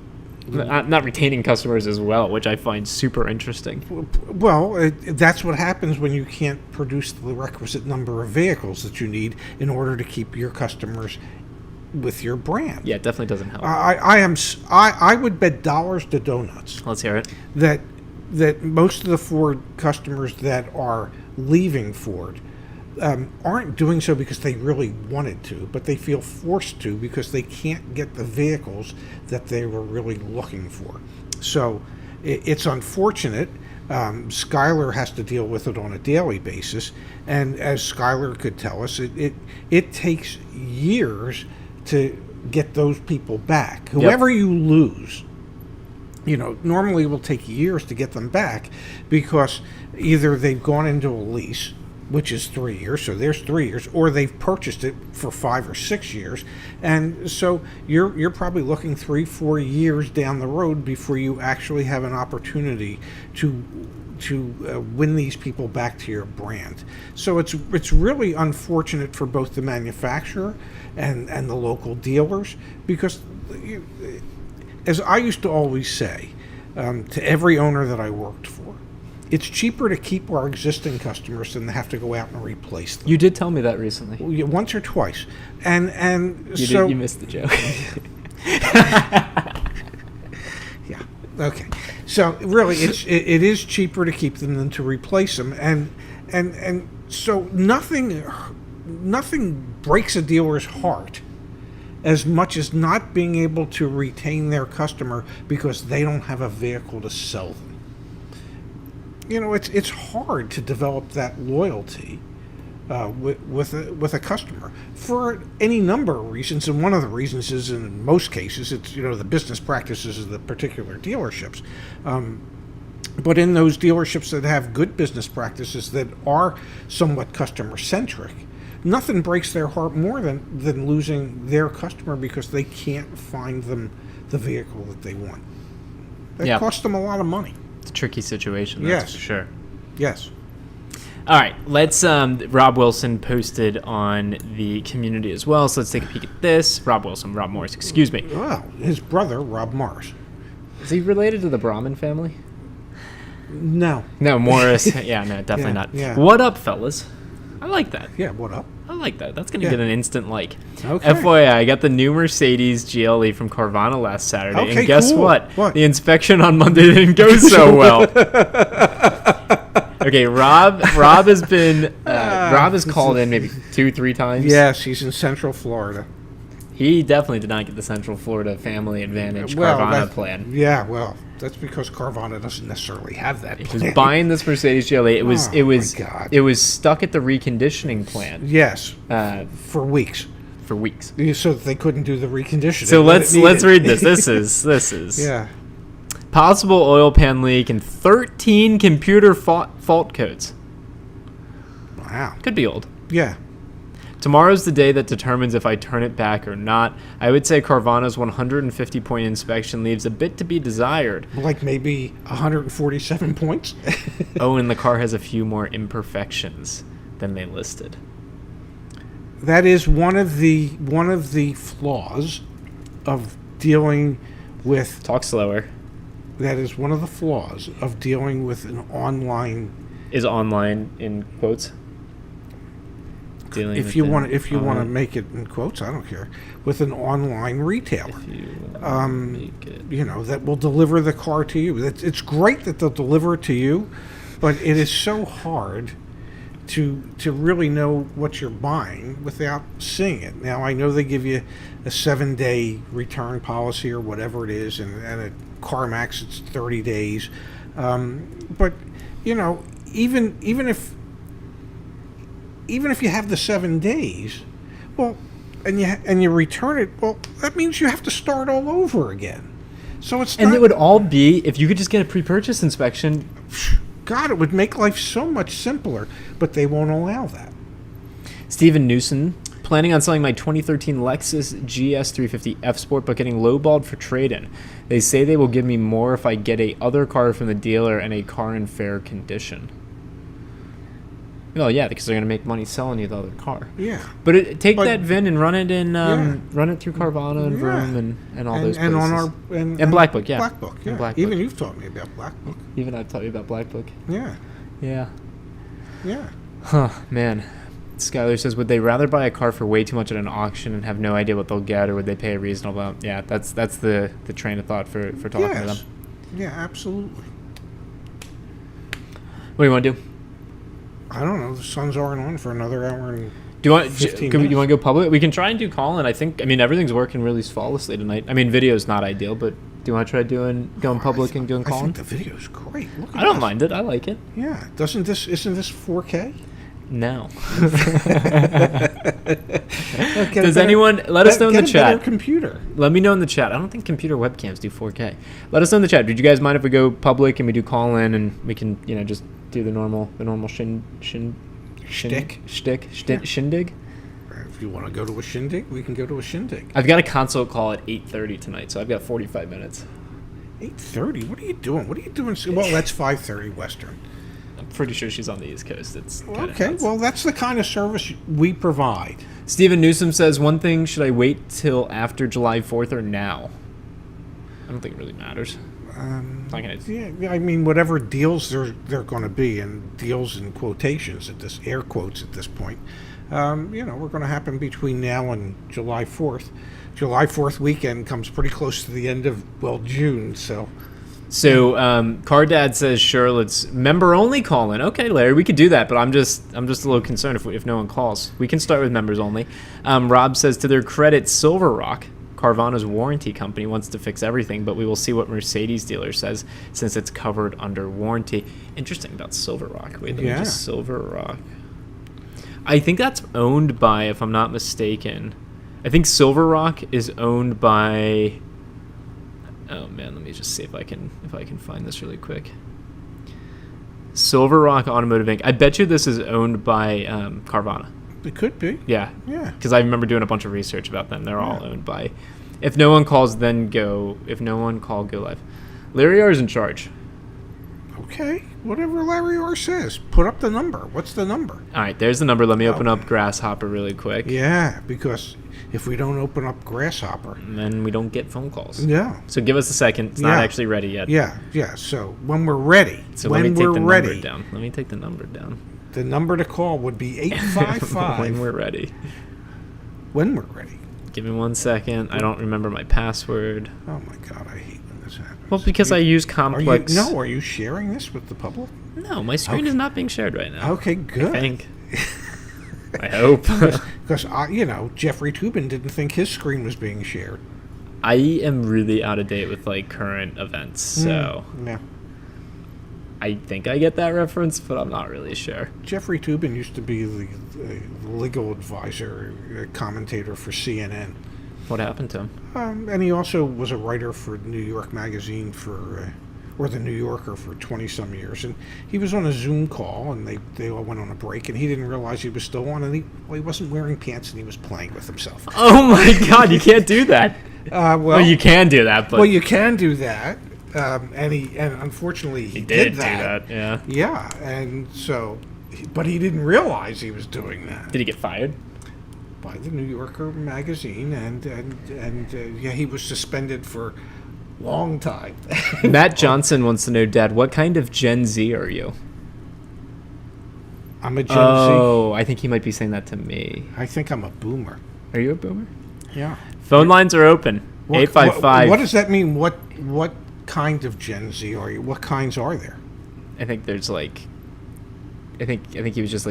not retaining customers as well, which I find super interesting. Well, that's what happens when you can't produce the requisite number of vehicles that you need in order to keep your customers with your brand. Yeah, it definitely doesn't help. I would bet dollars to donuts. Let's hear it. That most of the Ford customers that are leaving Ford aren't doing so because they really wanted to, but they feel forced to because they can't get the vehicles that they were really looking for. So it's unfortunate. Skylar has to deal with it on a daily basis, and as Skylar could tell us, it takes years to get those people back. Whoever you lose, normally it will take years to get them back because either they've gone into a lease, which is 3 years, so there's 3 years, or they've purchased it for 5 or 6 years, and so you're probably looking 3-4 years down the road before you actually have an opportunity to win these people back to your brand. So it's really unfortunate for both the manufacturer and the local dealers, because as I used to always say to every owner that I worked for, it's cheaper to keep our existing customers than to have to go out and replace them. You did tell me that recently. Once or twice. And You missed the joke. Yeah. Okay. So really, it is cheaper to keep them than to replace them, and so nothing breaks a dealer's heart as much as not being able to retain their customer because they don't have a vehicle to sell them. It's hard to develop that loyalty with a customer for any number of reasons, and one of the reasons is, in most cases, it's the business practices of the particular dealerships. But in those dealerships that have good business practices that are somewhat customer centric, nothing breaks their heart more than losing their customer because they can't find them the vehicle that they want. That costs them a lot of money. It's a tricky situation, that's for sure. Yes. All right, let's. Rob Wilson posted on the community as well, so let's take a peek at this. Rob Morris, excuse me. Well, his brother, Rob Morris. Is he related to the Brahmin family? No. No, Morris. Yeah, no, definitely not. Yeah. What up, fellas? I like that. Yeah, what up? I like that. That's going to get an instant like. Okay. FYI, I got the new Mercedes GLE from Carvana last Saturday. Okay, and guess cool. what? What? The inspection on Monday didn't go so well. Okay, Rob has been Rob has called in maybe 2-3 times. Yes, he's in Central Florida. He definitely did not get the Central Florida Family Advantage Carvana plan. Yeah, well, that's because Carvana doesn't necessarily have that He plan. was buying this Mercedes GLE. It was my God. it was stuck at the reconditioning plan. Yes, Uh, for weeks. for weeks. So that they couldn't do the reconditioning. So that it let's needed. read this. This is Yeah. possible oil pan leak and 13 computer fault codes. Wow. Could be old. Yeah. Tomorrow's the day that determines if I turn it back or not. I would say Carvana's 150-point inspection leaves a bit to be desired. Like maybe 147 points. Oh, and the car has a few more imperfections than they listed. That is one of the flaws of dealing with. Talk slower. That is one of the flaws of dealing with an online. Is online in quotes? Dealing If with you an want to online- make it in quotes, I don't care. With an online retailer. If you make it. That will deliver the car to you. It's great that they'll deliver it to you, but it is so hard to really know what you're buying without seeing it. Now, I know they give you a 7-day return policy or whatever it is, and at CarMax it's 30 days. But even if you have the 7 days, well, and you return it, well, that means you have to start all over again. So it's And not, it would all be if you could just get a pre-purchase inspection. God, it would make life so much simpler, but they won't allow that. Steven Newson, planning on selling my 2013 Lexus GS 350 F Sport, but getting lowballed for trade-in. They say they will give me more if I get a other car from the dealer and a car in fair condition. Well, yeah, because they're going to make money selling you the other car. Yeah. But take But- that VIN and run it in, Yeah. run it through Carvana and Yeah. Vroom and all those places. And on our and Black Book, yeah. Black Book, yeah. And Black Even Book. you've taught me about Black Book. Even I've taught you about Black Book. Yeah. Yeah. Yeah. Huh, man. Skylar says, would they rather buy a car for way too much at an auction and have no idea what they'll get, or would they pay a reasonable amount? Yeah, that's the train of thought for talking to them. Yes. Yeah, absolutely. What do you want to do? I don't know. The Suns aren't on for another hour and Do you want? 15 You minutes. want to go public? We can try and do call-in. I think. I mean, everything's working really flawlessly tonight. I mean, video's not ideal, but do you want to try going public and doing I call-in? think the video's great. Look at I don't this. mind it. I like it. Yeah. Isn't this 4K? No. Get Does anyone let us know in the Get a better chat? computer. Let me know in the chat. I don't think computer webcams do 4K. Let us know in the chat. Did you guys mind if we go public and we do call in and we can, just do the normal Shtick. shindig? If you want to go to a shindig, we can go to a shindig. I've got a console call at 8:30 tonight, so I've got 45 minutes. 8:30. What are you doing? What are you doing? Well, that's 5:30 Western. I'm pretty sure she's on the East Coast. It's kinda Okay. nuts. Well, that's the kind of service we provide. Stephen Newsom says, one thing, should I wait till after July 4th or now? I don't think it really matters. Not gonna- Yeah, I mean, whatever deals they're going to be, and deals in quotations air quotes at this point, we're going to happen between now and July 4th. July 4th weekend comes pretty close to the end of June, so. So, Car Dad says, sure, let's member only call in. Okay, Larry, we could do that, but I'm just a little concerned if no one calls. We can start with members only. Rob says, to their credit, Silver Rock, Carvana's warranty company, wants to fix everything, but we will see what Mercedes dealer says since it's covered under warranty. Interesting about Silver Rock. Wait, let me just Silver Rock. I think that's owned by, if I'm not mistaken, I think Silver Rock is owned by. Oh man, let me just see if I can find this really quick. Silver Rock Automotive Inc. I bet you this is owned by Carvana. It could be. Yeah. Yeah. Because I remember doing a bunch of research about them. They're all owned by. If no one calls, then go. If no one call, go live. Larry R is in charge. Okay. Whatever Larry Orr says. Put up the number. What's the number? All right, there's the number. Let me open up Grasshopper really quick. Yeah, because if we don't open up Grasshopper, Then we don't get phone calls. yeah. So give us a second. It's not Yeah. actually ready yet. Yeah. So when we're ready, So when let me take we're the ready, number down. Let me take the number down. the number to call would be 855 When we're ready. when we're ready. Give me 1 second. I don't remember my password. Oh my God, I hate when this happens. Well, because I use complex. Are you sharing this with the public? No, my screen is not being shared right now. Okay, good. I think. I hope. Because Jeffrey Toobin didn't think his screen was being shared. I am really out of date with current events, so Yeah. I think I get that reference, but I'm not really sure. Jeffrey Toobin used to be the legal advisor, commentator for CNN. What happened to him? And he also was a writer for New York Magazine or the New Yorker for 20-some years. And he was on a Zoom call, and they all went on a break, and he didn't realize he was still on, and he wasn't wearing pants, and he was playing with himself. Oh my God! You can't do that. Well, You can do that, but well, you can do that. And unfortunately he did did do that. that. Yeah. Yeah, and so, but he didn't realize he was doing that. Did he get fired? By the New Yorker magazine, and he was suspended for a long time. Matt Johnson wants to know, Dad, what kind of Gen Z are you? I'm a Gen Oh, I think he might be saying that to me. Z. I think I'm a boomer. Are you a boomer? Yeah. Phone lines are open. 855. What does that mean? What kind of Gen Z are you? What kinds are there? I think there's I think he was just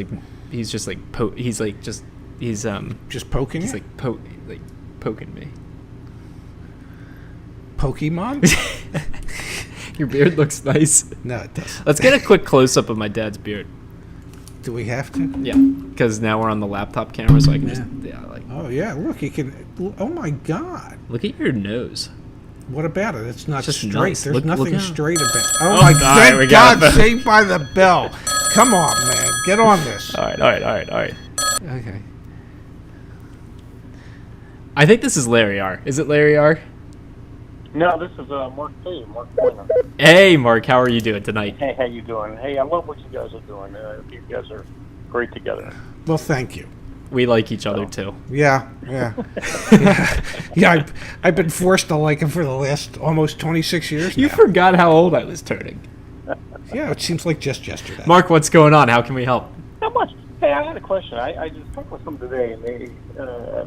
he's just he's Just poking he's you? poking me. Pokemon? Your beard looks nice. No, it doesn't. Let's get a quick close up of my dad's beard. Do we have to? Yeah, because now we're on the laptop camera, so I can just Oh yeah, look, you can. Oh my God, look at your nose. what about it? It's not It's just straight. nice. There's Look nothing out. straight about. Oh, Oh my all right, we got God! it. Saved by the Bell. Come on, man, get on this. All right. Okay. I think this is Larry R. Is it Larry R? No, this is Mark T. Mark Pointer. Hey, Mark, how are you doing tonight? Hey, how you doing? Hey, I love what you guys are doing. You guys are great together. Well, thank you. We like each other too. Yeah. I've been forced to like him for the last almost 26 years now. You forgot how old I was turning. Yeah, it seems like just yesterday. Mark, what's going on? How can we help? Not much. Hey, I had a question. I just talked with someone today, and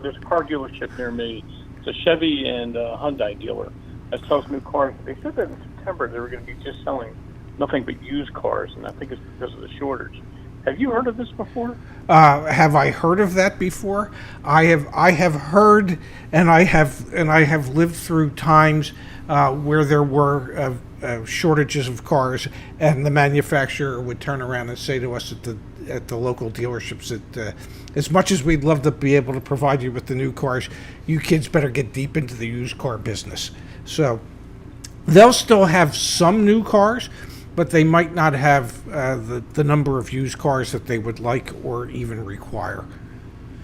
there's a car dealership near me. It's a Chevy and Hyundai dealer that sells new cars. They said that in September they were going to be just selling nothing but used cars, and I think it's because of the shortage. Have you heard of this before? Have I heard of that before? I have heard, and I have lived through times where there were shortages of cars, and the manufacturer would turn around and say to us at the local dealerships that as much as we'd love to be able to provide you with the new cars, you kids better get deep into the used car business. So they'll still have some new cars, but they might not have the number of used cars that they would like or even require.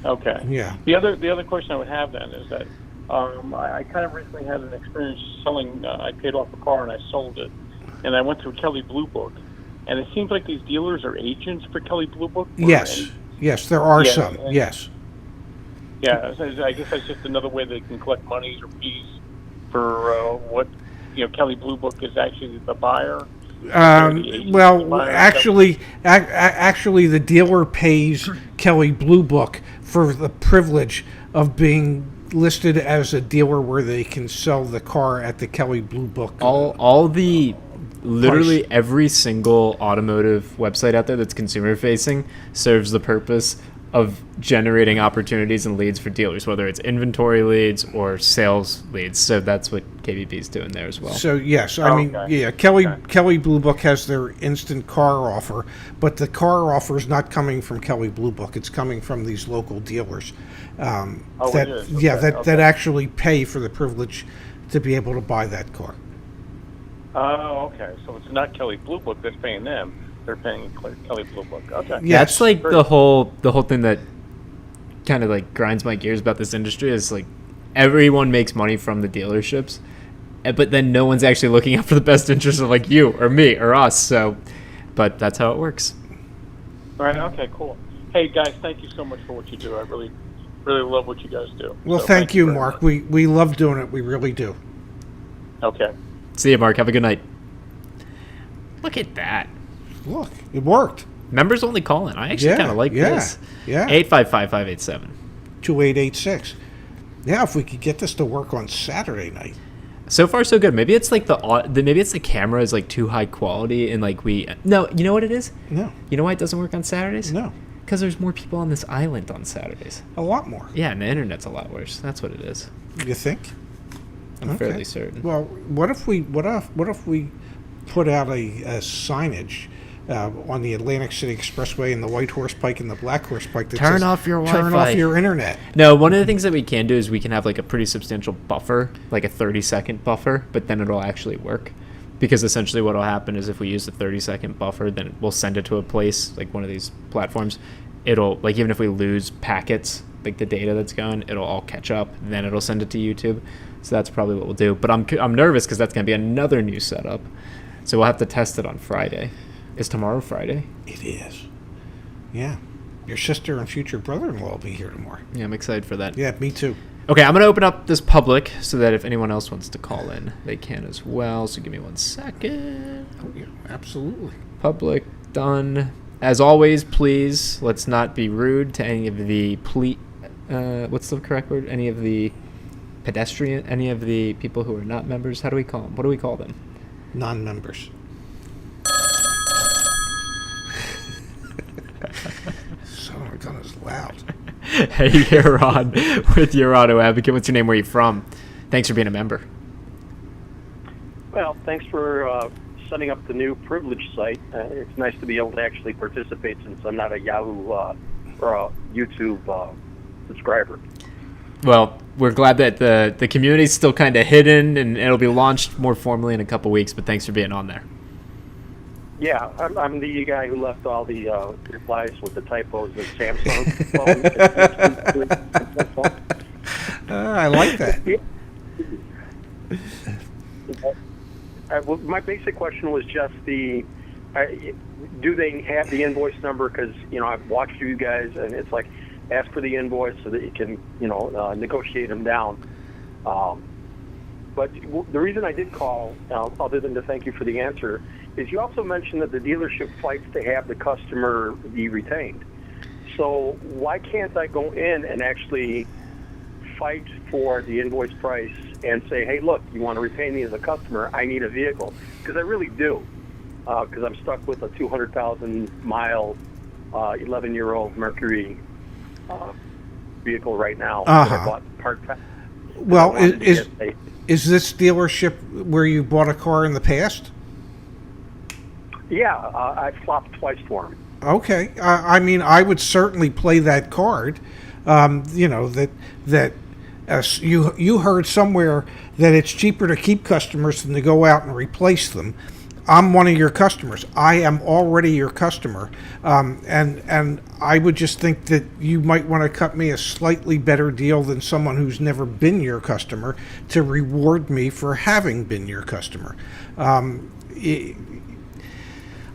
Okay. Yeah. The other question I would have then is that I kind of recently had an experience selling. I paid off a car and I sold it, and I went through Kelley Blue Book, and it seems like these dealers are agents for Kelley Blue Book. Yes, there are Yeah, some. and- Yes. Yeah, so I guess that's just another way they can collect monies or fees for what Kelley Blue Book is actually the buyer. Well, actually, the dealer pays Kelley Blue Book for the privilege of being listed as a dealer where they can sell the car at the Kelley Blue Book. Literally Price. every single automotive website out there that's consumer facing serves the purpose of generating opportunities and leads for dealers, whether it's inventory leads or sales leads. So that's what KBB is doing there as well. So yes, I mean, yeah, Kelley Blue Book has their instant car offer, but the car offer is not coming from Kelley Blue Book. It's coming from these local dealers It is. yeah, Okay, that actually pay for the privilege to be able to buy that car. Oh, okay. So it's not Kelley Blue Book that's paying them; they're paying Kelley Blue Book. Okay. Yeah. That's like the whole thing that kind of like grinds my gears about this industry is like everyone makes money from the dealerships, but then no one's actually looking out for the best interests of like you or me or us. So, but that's how it works. All right. Okay. Cool. Hey guys, thank you so much for what you do. I really love what you guys do. Well, So thank you, very Mark. much. We love doing it. We really do. Okay. See you, Mark. Have a good night. Look at that. Look, it worked. Members only call in. I actually Yeah, kind of like yeah, this. yeah. 855-587. 2886. Yeah, if we could get this to work on Saturday night. So far, so good. Maybe it's like maybe it's the camera is like too high quality and like no. You know what it is? No, You know why it doesn't work on Saturdays? no, Because there's more people on this island on Saturdays. a lot more. Yeah, and the internet's a lot worse. That's what it is. You think? I'm Okay. fairly certain. Well, what if we put out a signage on the Atlantic City Expressway and the White Horse Pike and the Black Horse Pike that Turn says, off your turn Wi-Fi." off your internet. No, one of the things that we can do is we can have like a pretty substantial buffer, like a 30-second buffer, but then it'll actually work. Because essentially what will happen is if we use the 30-second buffer, then we'll send it to a place, like one of these platforms. It'll, like even if we lose packets, like the data that's going, it'll all catch up, then it'll send it to YouTube. So that's probably what we'll do. But I'm nervous because that's going to be another new setup. So we'll have to test it on Friday. Is tomorrow Friday? It is. Yeah. Your sister and future brother-in-law will be here tomorrow. Yeah, I'm excited for that. Yeah, me too. Okay, I'm going to open up this public so that if anyone else wants to call in, they can as well. So give me 1 second. Oh, yeah, absolutely. Public done. As always, please, let's not be rude to any of the what's the correct word? Any of the pedestrian, any of the people who are not members. How do we call them? What do we call them? Non-members. Son of a gun is loud. Hey, you're on with your auto advocate. What's your name? Where are you from? Thanks for being a member. Well, thanks for setting up the new privilege site. It's nice to be able to actually participate since I'm not a Yahoo or a YouTube subscriber. Well, we're glad that the community's still kind of hidden, and it'll be launched more formally in a couple weeks, but thanks for being on there. Yeah, I'm the guy who left all the replies with the typos of Samsung phone. I like that. Well, my basic question was just do they have the invoice number? Because I've watched you guys, and it's like ask for the invoice so that you can negotiate them down. But the reason I did call, other than to thank you for the answer, is you also mentioned that the dealership fights to have the customer be retained. So why can't I go in and actually fight for the invoice price and say, hey, look, you want to retain me as a customer, I need a vehicle? Because I really do, because I'm stuck with a 200,000 mile 11-year-old Mercury vehicle right now Uh-huh. that I bought part-time. Well, I wanted to is get is this dealership where you bought a car in the past? Yeah, I flopped twice for him. Okay, I mean, I would certainly play that card. You know that you heard somewhere that it's cheaper to keep customers than to go out and replace them. I'm one of your customers. I am already your customer, and I would just think that you might want to cut me a slightly better deal than someone who's never been your customer to reward me for having been your customer.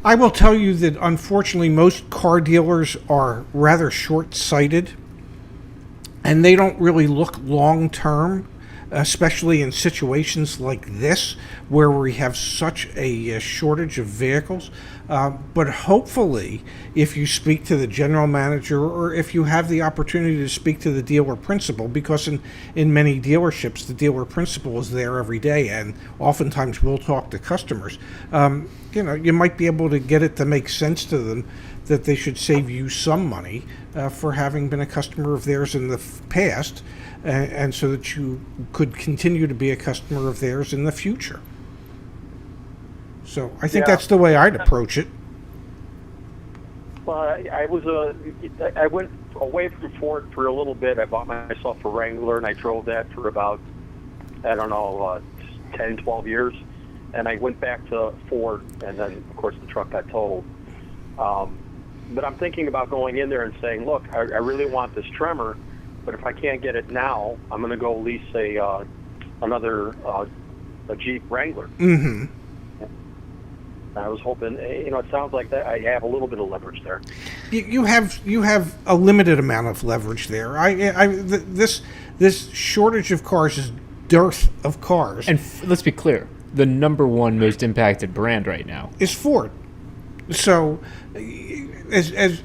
I will tell you that unfortunately most car dealers are rather short-sighted, and they don't really look long-term, especially in situations like this where we have such a shortage of vehicles. But hopefully, if you speak to the general manager or if you have the opportunity to speak to the dealer principal, because in many dealerships, the dealer principal is there every day, and oftentimes we'll talk to customers. You might be able to get it to make sense to them that they should save you some money for having been a customer of theirs in the past, and so that you could continue to be a customer of theirs in the future. So I think that's the way I'd approach it. Well, I went away from Ford for a little bit. I bought myself a Wrangler, and I drove that for about, 10, 12 years. And I went back to Ford, and then, of course, the truck got totaled. But I'm thinking about going in there and saying, look, I really want this Tremor, but if I can't get it now, I'm going to go lease another Jeep Wrangler. Mm-hmm. I was hoping, it sounds like that I have a little bit of leverage there. You have a limited amount of leverage there. This shortage of cars is dearth of cars. And let's be clear, the number one most impacted brand right now is Ford. So, it's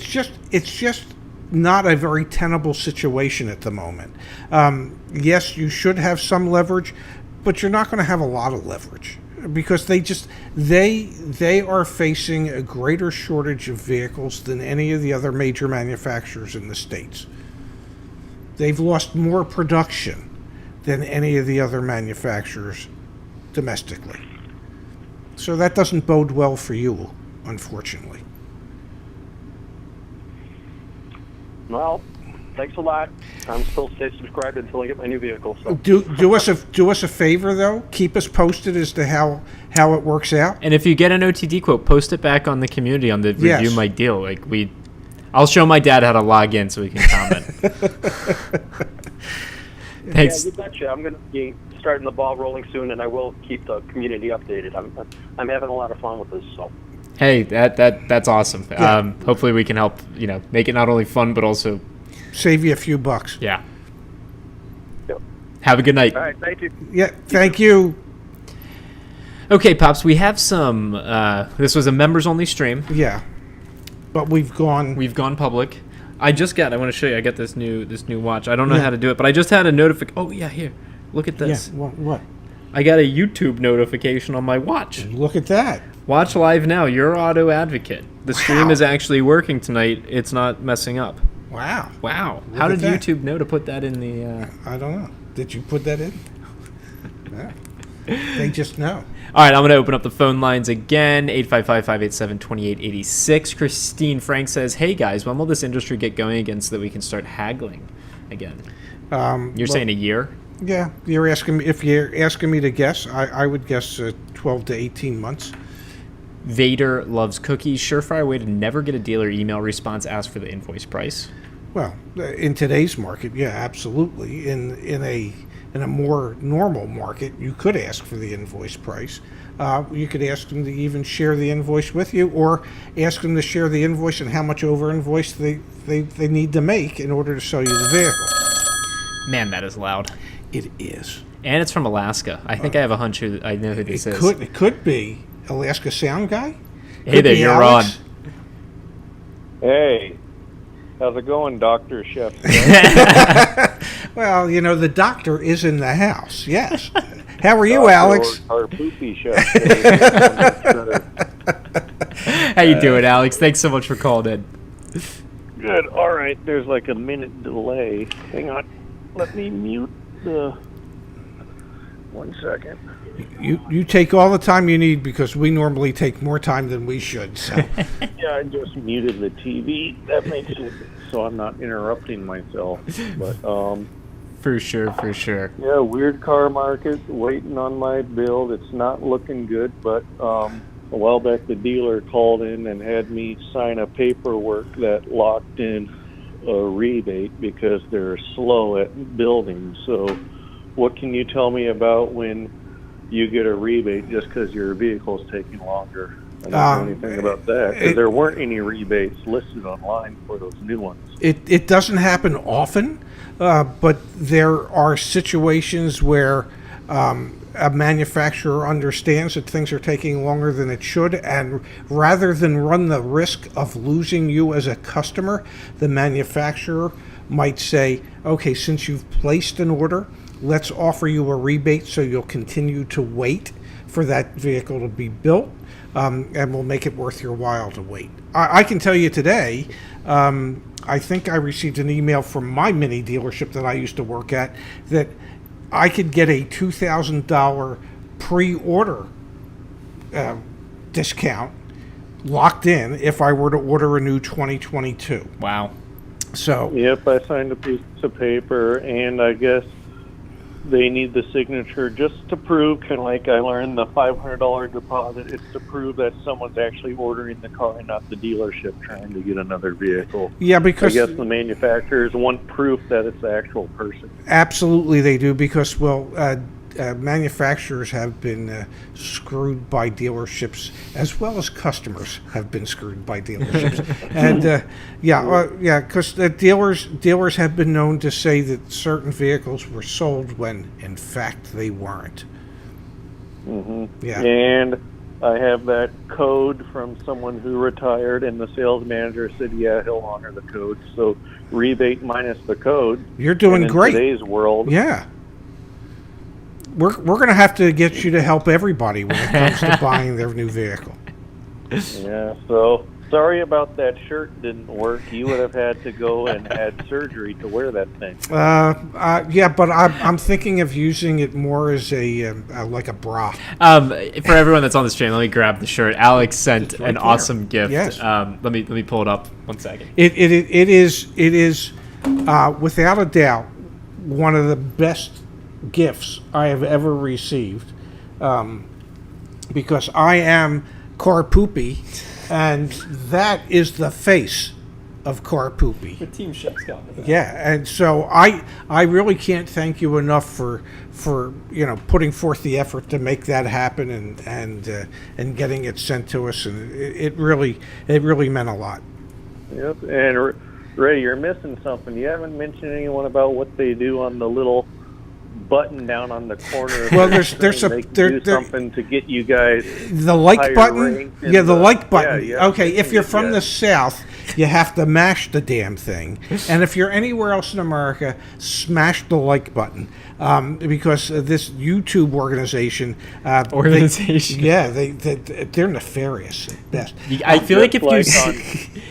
just not a very tenable situation at the moment. Yes, you should have some leverage, but you're not going to have a lot of leverage because they are facing a greater shortage of vehicles than any of the other major manufacturers in the States. They've lost more production than any of the other manufacturers domestically. So that doesn't bode well for you, unfortunately. Well, thanks a lot. I'm still stay subscribed until I get my new vehicle. So Do us a favor though. Keep us posted as to how it works out. And if you get an OTD quote, post it back on the community on the Yes. review my deal. I'll show my dad how to log in so he can comment. Thanks. Yeah, you betcha. I'm going to be starting the ball rolling soon, and I will keep the community updated. I'm having a lot of fun with this. So. Hey, that's awesome. Yeah. Hopefully we can help, make it not only fun but also Save you a few bucks. yeah. Yep. Have a good night. All right. Thank you. Yeah, thank you. Okay, Pops, we have some this was a members only stream. Yeah. But we've gone public. I want to show you. I got this new watch. I don't know Yeah. how to do it, but I just had a notification. Oh yeah, here. Look at this. Yeah, what? I got a YouTube notification on my watch. Look at that. Watch live now. Your auto advocate. The stream Wow. is actually working tonight. It's not messing up. Wow. Wow. Look How at did that. YouTube know to put that in the? I don't know. Did you put that in? Yeah. They just know. All right, I'm going to open up the phone lines again. 855-587-2886. Christine Frank says, "Hey guys, when will this industry get going again so that we can start haggling again?" You're saying a year? Yeah, you're asking me. If you're asking me to guess, I would guess 12 to 18 months. Vader loves cookies. Surefire way to never get a dealer email response. Ask for the invoice price. Well, in today's market, yeah, absolutely. In a more normal market, you could ask for the invoice price. You could ask them to even share the invoice with you, or ask them to share the invoice and how much over invoice they need to make in order to sell you the vehicle. Man, that is loud. It is. And it's from Alaska. I think I have a hunch I know who this is. It could be Alaska Sound Guy. Hey Could there, be you're Alex. on. Hey, how's it going, Dr. Chef? Well, the doctor is in the house. Yes. How are you, Alex? Or poopy chef. How you doing, Alex? Thanks so much for calling in. Good. All right. There's like a minute delay. Hang on. Let me mute the. 1 second. You take all the time you need because we normally take more time than we should. So. Yeah, I just muted the TV. That makes it so I'm not interrupting myself. But For sure. yeah, weird car market. Waiting on my build. It's not looking good. But a while back, the dealer called in and had me sign a paperwork that locked in a rebate because they're slow at building. So, what can you tell me about when you get a rebate just because your vehicle's taking longer? I don't know anything about that because there weren't any rebates listed online for those new ones. It doesn't happen often, but there are situations where a manufacturer understands that things are taking longer than it should, and rather than run the risk of losing you as a customer, the manufacturer might say, okay, since you've placed an order, let's offer you a rebate so you'll continue to wait for that vehicle to be built, and we'll make it worth your while to wait. I can tell you today, I think I received an email from my mini dealership that I used to work at that I could get a $2,000 pre-order discount locked in if I were to order a new 2022. Wow. So Yep, I signed a piece of paper, and I guess they need the signature just to prove, kind of like I learned the $500 deposit, it's to prove that someone's actually ordering the car and not the dealership trying to get another vehicle. yeah, because I guess the manufacturers want proof that it's the actual person. absolutely they do, because manufacturers have been screwed by dealerships, as well as customers have been screwed by dealerships. And because dealers have been known to say that certain vehicles were sold when in fact they weren't. Yeah. And I have that code from someone who retired, and the sales manager said, yeah, he'll honor the code. So rebate minus the code. You're doing and in great. Today's world. Yeah. We're going to have to get you to help everybody when it comes to buying their new vehicle. Yeah, so sorry about that shirt didn't work. You would have had to go and had surgery to wear that thing. Yeah, but I'm thinking of using it more as a like a bra. For everyone that's on the stream, let me grab the shirt. Alex sent right an there. awesome gift. Yes. Let me pull it up 1 second. It is without a doubt one of the best gifts I have ever received, because I am car poopy, and that is the face of car poopy. The team chef's got me. Yeah, and so I really can't thank you enough for putting forth the effort to make that happen and getting it sent to us, and it really meant a lot. Yep, and Ray, you're missing something. You haven't mentioned anyone about what they do on the little button down on the corner. Well, there's something to get you guys the like higher button. ranked in Yeah, the like button. yeah, Okay, if you're from yeah. the South, you have to mash the damn thing, and if you're anywhere else in America, smash the like button, because this YouTube organization. They're nefarious at best. I feel like if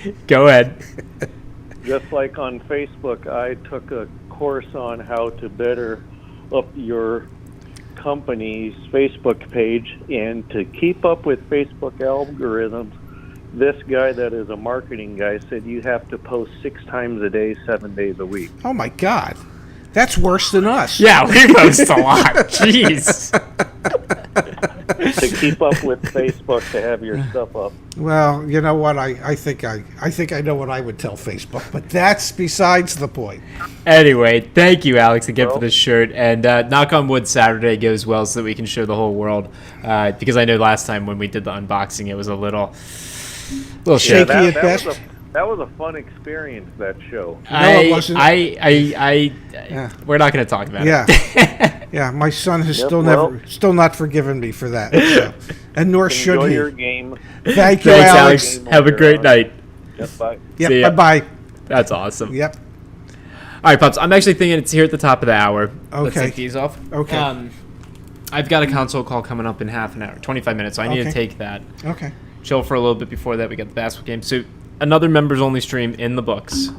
you go ahead. Just like on Facebook, I took a course on how to better up your company's Facebook page, and to keep up with Facebook algorithms, this guy that is a marketing guy said you have to post 6 times a day, 7 days a week. Oh my God, that's worse than us. Yeah, we post a lot. Jeez. To keep up with Facebook, to have your stuff up. Well, you know what? I think I know what I would tell Facebook, but that's besides the point. Anyway, thank you, Alex, again for this shirt. And knock on wood, Saturday goes well so that we can show the whole world. Because I know last time when we did the unboxing, it was a little shaky at best. That was a fun experience, that show. It wasn't. We're not going to talk about it. Yeah, my son has still not forgiven me for that. So. And nor should Enjoy he. your game. Thank you, Thanks, Alex. Have a great night. Yep, bye. Yep, bye-bye. That's awesome. Yep. All right, Pups. I'm actually thinking it's here at the top of the hour. Okay. Let's take these off. Okay. I've got a console call coming up in half an hour, 25 minutes, so I need to take that. Okay. chill for a little bit before that. We got the basketball game. So another members only stream in the books.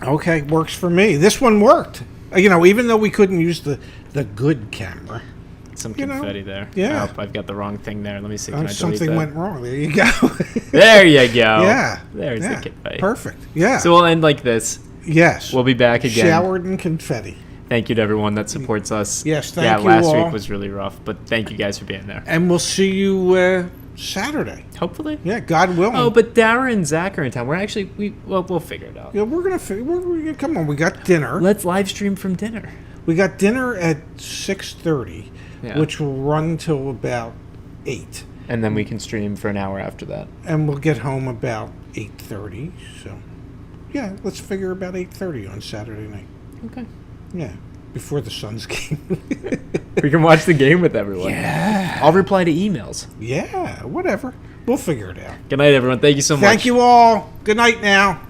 Okay, works for me. This one worked. You know, even though we couldn't use the good camera. Some You know, confetti there. yeah. Oh, I've got the wrong thing there. Let me see. Can I delete Something that? went wrong. There you go. There you go. Yeah. There's yeah. the confetti. Perfect. Yeah. So we'll end like this. yes. We'll be back again. Showered in confetti. Thank you to everyone that supports us. Yes, thank yeah, you last all. week was really rough, but thank you guys for being there. And we'll see you Saturday. Hopefully. Yeah, God willing. Oh, but Dara and Zach are in town. We're actually we'll figure it out. yeah, we're gonna come on. We got dinner. Let's live stream from dinner. We got dinner at 6:30, Yeah. which will run till about 8, And then we can stream for an hour after that. and we'll get home about 8:30. So, yeah, let's figure about 8:30 on Saturday night. Okay. Yeah, before the Suns game. We can watch the game with everyone. yeah, I'll reply to emails. yeah, whatever. We'll figure it out. Good night, everyone. Thank you so much. Thank you all. Good night now.